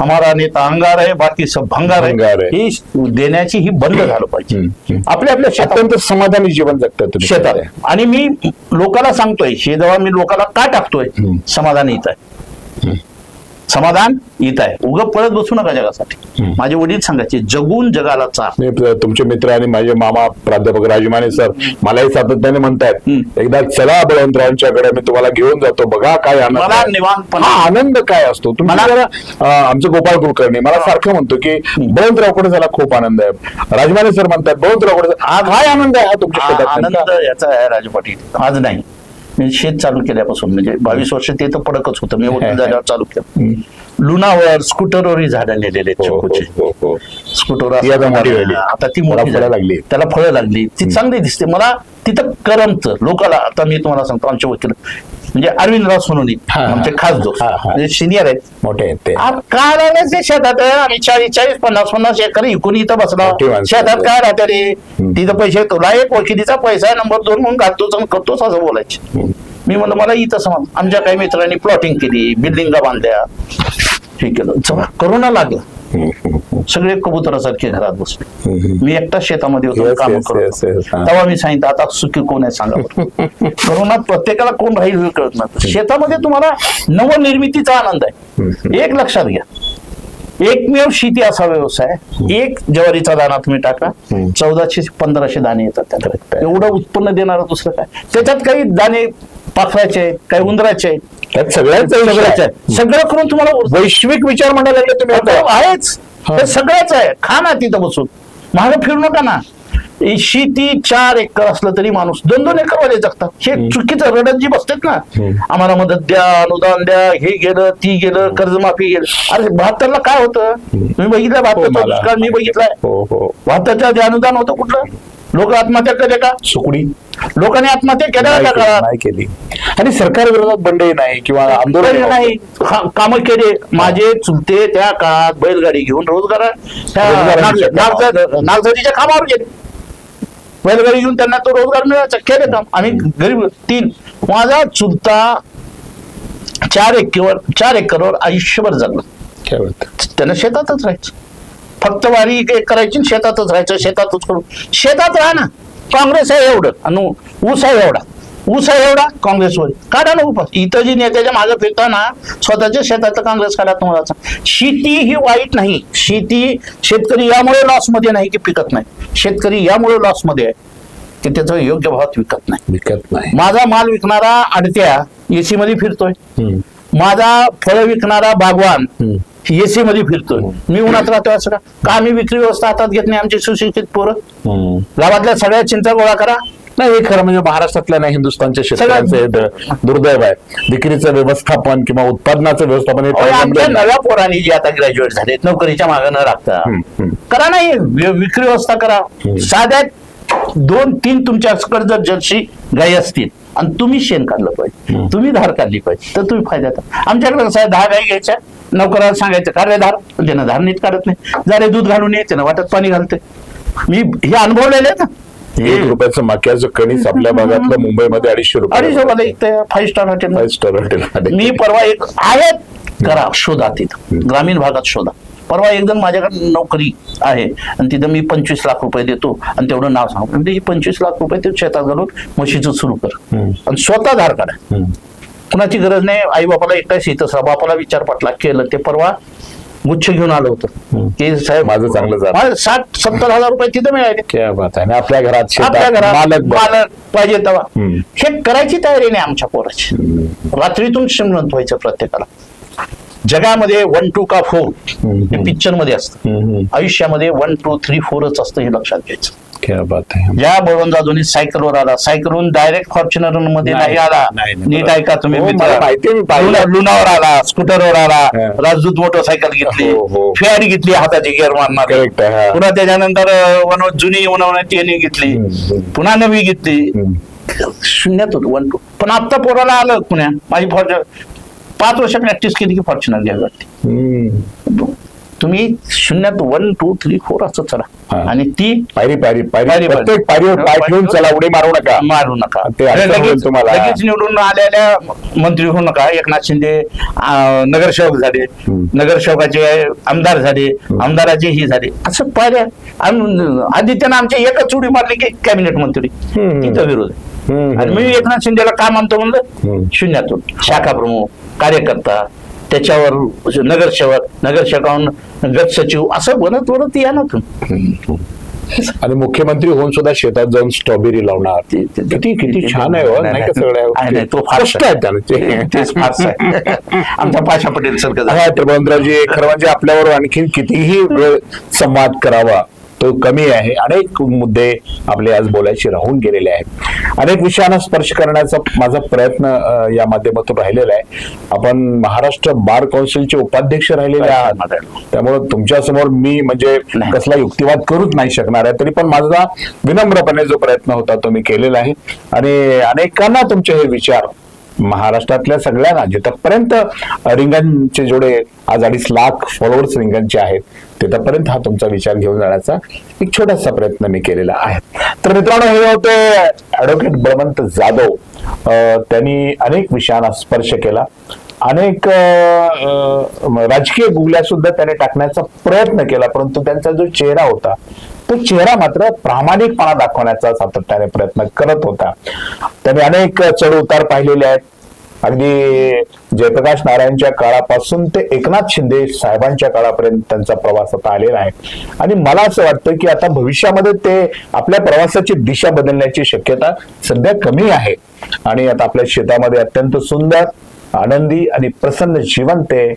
[SPEAKER 2] हमारा नेता अंगार आहे, बाकी सब भंगार आहे. ही देण्याची ही बंद झालं पाहिजे. आपल्या शेतात
[SPEAKER 1] समाधानी जीवन जगतात
[SPEAKER 2] शेतात. आणि मी लोकांना सांगतोय, हे जेव्हा मी लोकांना का टाकतोय, समाधान येत आहे, समाधान येत आहे. उगा पळत बसू नका जगासाठी. माझे वडील सांगायचे, जगून जगाला चाल.
[SPEAKER 1] तुमचे मित्र आणि माझे मामा प्राध्यापक राजमाने सर मलाही सातत्याने म्हणतात, एकदा चला बळवंतरावांच्याकडे, मी तुम्हाला घेऊन जातो, बघा काय आनंद काय असतो. आमचं गोपाळ कुलकर्णी मला सारखं म्हणतो की बळवंतरावकडे झाला खूप आनंद आहे. राजमाने सर म्हणतात बळवंतरावकडे काय आनंद आहे हा तुमच्या?
[SPEAKER 2] आनंद याचा आहे राजू पाटील, आज नाही. मी शेत चालू केल्यापासून, म्हणजे 22 वर्ष ते तर पडकच होतं. मी वकील झाल्यावर चालू केलं. लुनावर स्कूटरवरही झाडं नेलेले चिकूचे. स्कूटर आता ती मोठी लागली, त्याला फळं लागली, ती चांगली दिसते. मला तिथं करमतं. लोकाला आता मी तुम्हाला सांगतो, आमचे वकील म्हणजे अरविंदराव सोनोनी, आमचे खास दोस्त, म्हणजे सिनियर आहेत, मोठे आहेत ते. काय राहिले ते शेतात? आम्ही 40-50 एकर इकून इथं बसलो. शेतात काय राहते रे? तिथं पैसे, तुला एक वकिलीचा पैसा आहे, नंबर 2 म्हणून घालतोच आणि करतोच, असं बोलायचे. मी म्हणलं मला इथं समाज. आमच्या काही मित्रांनी प्लॉटिंग केली, बिल्डिंगा बांधल्या, हे केलं. जेव्हा करोना लागला, सगळे कबुतरासारखे घरात बसले. मी एकटा शेतामध्ये होतो, काम करतो. तेव्हा मी सांगितलं, आता सुखी कोण आहे सांगा. करोनात प्रत्येकाला कोण राहील कळत नाही. शेतामध्ये तुम्हाला नवनिर्मितीचा आनंद आहे. एक लक्षात घ्या, एकमेव शेती असा व्यवसाय, एक ज्वारीचा दाणा तुम्ही टाका, 1400-1500 दाणे येतात त्यात. एवढं उत्पन्न देणारं दुसरं काय? त्याच्यात काही दाणे पाखराचे आहेत, काही उंदराचे आहेत, सगळं करून तुम्हाला
[SPEAKER 1] वैश्विक विचार म्हणायला लागले तुम्ही.
[SPEAKER 2] आहेच, सगळंच आहे. खा ना तिथं बसून, महाग फिरू नका ना. शेती 4 एकर असलं तरी माणूस 2-2 एकर वाले जगतात. हे चुकीचं रडत जी बसतात ना, आम्हाला मदत द्या, अनुदान द्या, हे गेलं ती गेलं, कर्जमाफी गेलं. अरे 72ला काय होतं तुम्ही बघितलं? 72चा दुष्काळ मी बघितलाय. 72च्या आधी अनुदान होतं कुठलं? लोक आत्महत्या केले का?
[SPEAKER 1] सुकडी
[SPEAKER 2] लोकांनी आत्महत्या केल्या त्या काळात
[SPEAKER 1] नाही केली, आणि सरकार विरोधात बंडे नाही किंवा आंदोलन
[SPEAKER 2] नाही, कामं केले. माझे चुलते त्या काळात बैलगाडी घेऊन नागझरीच्या कामावर गेले. बैलगाडी घेऊन त्यांना तो रोजगार मिळायचा, केले काम. आम्ही गरीब 3. माझा चुलता 4 एकरवर आयुष्यभर जगला. त्यांना शेतातच राहायचं, फक्त वारी करायची, शेतातच राहायचं, शेतातच करू. शेतात राहा ना, काँग्रेस आहे एवढं आणि ऊस आहे एवढा काँग्रेसवर काढा ना उपास. इथं जी नेत्याच्या मागे फिरताना स्वतःच्या शेतातलं काँग्रेस काढा तुम्हाला. शेती ही वाईट नाही. शेतकरी यामुळे लॉस मध्ये नाही की पिकत नाही, शेतकरी यामुळे लॉस मध्ये आहे की त्याचं योग्य भावात विकत नाही. माझा माल विकणारा अडत्या एसी मध्ये फिरतोय, माझा फळ विकणारा बागवान एसी मध्ये फिरतोय. मी उन्हात राहतोय असं का? आम्ही विक्री व्यवस्था हातात घेत नाही. आमची सुशिक्षित पोरं गावातल्या सगळ्या चिंता गोळा करा.
[SPEAKER 1] नाही, हे खरं म्हणजे महाराष्ट्रातल्या नाही, हिंदुस्थानच्या शेतकऱ्यांचे दुर्दैव आहे. विक्रीचं व्यवस्थापन किंवा उत्पादनाचं व्यवस्थापन
[SPEAKER 2] आमच्या नव्या पोरांनी जे आता ग्रॅज्युएट झाले, नोकरीच्या मागे न लागता करा. नाही, विक्री व्यवस्था करा. साध्या 2-3 तुमच्याकडे जर जर्सी गाई असतील आणि तुम्ही शेण काढलं पाहिजे, तुम्ही धार काढली पाहिजे, तर तुम्ही फायद्यात. आमच्याकडे कसं आहे, 10 गाई घ्यायच्या, नोकराला सांगायचं का रे धार, ज्यानं धार नीट काढत नाही, जरा दूध घालून येते ना, वाटत पाणी घालते. मी हे अनुभवलेले ना.
[SPEAKER 1] 1 रुपयाचं मक्याचं कणीस आपल्या भागातलं मुंबईमध्ये 250 रुपये
[SPEAKER 2] 5 स्टार हॉटेल. मी परवा एक आहेत, करा शोधा, तिथं ग्रामीण भागात शोधा. परवा एकदम माझ्याकडे नोकरी आहे आणि तिथं मी 25 लाख रुपये देतो आणि तेवढं नाव सांगतो. म्हणजे 25 लाख रुपये ते शेतात घालून म्हशीचं सुरू कर आणि स्वतः धार काढा. कुणाची गरज नाही. आई बापाला एकटाच येतं, बापाला विचार पटला, केलं. ते परवा गुच्छ घेऊन आलं होतं की साहेब
[SPEAKER 1] माझं चांगलं झालं.
[SPEAKER 2] 60-70 हजार रुपये तिथं मिळाले.
[SPEAKER 1] क्या बात आहे. आपल्या घरात
[SPEAKER 2] मालक पाहिजे तेव्हा हे करायची तयारी नाही आमच्या पोराची. रात्रीतून श्रीमंत व्हायचं प्रत्येकाला. जगामध्ये 1, 2 का 4 हे पिक्चर मध्ये असतं. आयुष्यामध्ये 1, 2, 3, 4च असतं, हे लक्षात घ्यायचं.
[SPEAKER 1] क्या बात आहे.
[SPEAKER 2] या बळवंत जाधवनी सायकलवर आला, सायकलवरून डायरेक्ट फॉर्च्युनर मध्ये नाही आला. नीट ऐका तुम्ही, लुनावर आला, स्कूटरवर आला, राजदूत मोटरसायकल घेतली, फेअर घेतली, हाताची गिअर मारणार. पुन्हा त्याच्यानंतर जुनी टेनी घेतली, पुन्हा नवी घेतली. शून्यातून 1, 2. पण आता पोराला आलं पुण्या, माझी फॉर्च्युनर 5 वर्ष प्रॅक्टिस केली की फॉर्च्युनर घ्यावी लागते. तुम्ही 0, 1, 2, 3, 4 असं चला आणि ती
[SPEAKER 1] पायरी प्रत्येक पायरीवर पाय ठेवून चला, उडी मारू नका.
[SPEAKER 2] लगेच निवडून आलेल्या मंत्री होऊ नका. एकनाथ शिंदे नगरसेवक झाले, नगरसेवकाचे आमदार झाले, आमदाराचे ही झाले, असं पाहिजे. आदित्यनं आमच्या एकच उडी मारली की कॅबिनेट मंत्री, तिचा विरोध. आणि मी एकनाथ शिंदेला का मानतो म्हणलं, शून्यातून शाखा प्रमुख, कार्यकर्ता, त्याच्यावर नगरसेवकाहून गट सचिव, असं बनत या ना तुम्ही.
[SPEAKER 1] आणि मुख्यमंत्री होऊन सुद्धा शेतात जाऊन स्ट्रॉबेरी लावणार, किती छान आहे.
[SPEAKER 2] तो फास्ट आहे आमचा पाशा पटेल सारखं.
[SPEAKER 1] बळवंतरावजी, खरं म्हणजे आपल्यावर आणखी कितीही वेळ संवाद करावा तो कमी आहे. अनेक मुद्दे आपले आज बोलायचे राहून गेलेले आहेत. अनेक विषयांना स्पर्श करण्याचा माझा प्रयत्न या माध्यमातून राहिलेला आहे. आपण महाराष्ट्र बार कौन्सिलचे उपाध्यक्ष राहिलेले आहात, त्यामुळे तुमच्या समोर मी म्हणजे कसला युक्तिवाद करूच नाही शकणार आहे. तरी पण माझा विनम्रपणे जो प्रयत्न होता तो मी केलेला आहे. आणि अनेकांना तुमचे हे विचार, महाराष्ट्रातल्या सगळ्यांना, जिथपर्यंत रिंगणचे जेवढे आज 2.5 लाख फॉलोअर्स रिंगणचे आहेत, तिथपर्यंत हा तुमचा विचार घेऊन जाण्याचा एक छोटासा प्रयत्न मी केलेला आहे. तर मित्रांनो, हे होते ऍडव्होकेट बळवंत जाधव. त्यांनी अनेक विषयांना स्पर्श केला, अनेक राजकीय गुगल्या सुद्धा त्याने टाकण्याचा प्रयत्न केला, परंतु त्यांचा जो चेहरा होता तो चेहरा मात्र प्रामाणिकपणा दाखवण्याचा सातत्याने प्रयत्न करत होता. त्याने अनेक चढ उतार पाहिलेले आहेत. अगदी जयप्रकाश नारायणच्या काळापासून ते एकनाथ शिंदे साहेबांच्या काळापर्यंत त्यांचा प्रवास आता आलेला आहे. आणि मला असं वाटतं की आता भविष्यामध्ये ते आपल्या प्रवासाची दिशा बदलण्याची शक्यता सध्या कमी आहे. आणि आता आपल्या शेतामध्ये अत्यंत सुंदर, आनंदी आणि प्रसन्न जीवन ते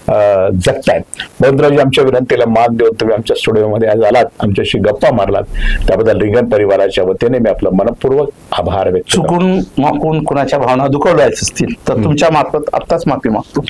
[SPEAKER 1] जगतायत. बळवंतरावजी, आमच्या विनंतीला मान देऊन तुम्ही आमच्या स्टुडिओमध्ये आज आलात, आमच्याशी गप्पा मारलात, त्याबद्दल रिंगण परिवाराच्या वतीने मी आपलं मनपूर्वक आभार व्यक्त करतो.
[SPEAKER 2] चुकून माकून कुणाच्या भावना दुखावल्या असतील तर तुमच्या मार्फत आत्ताच माफी मागतो.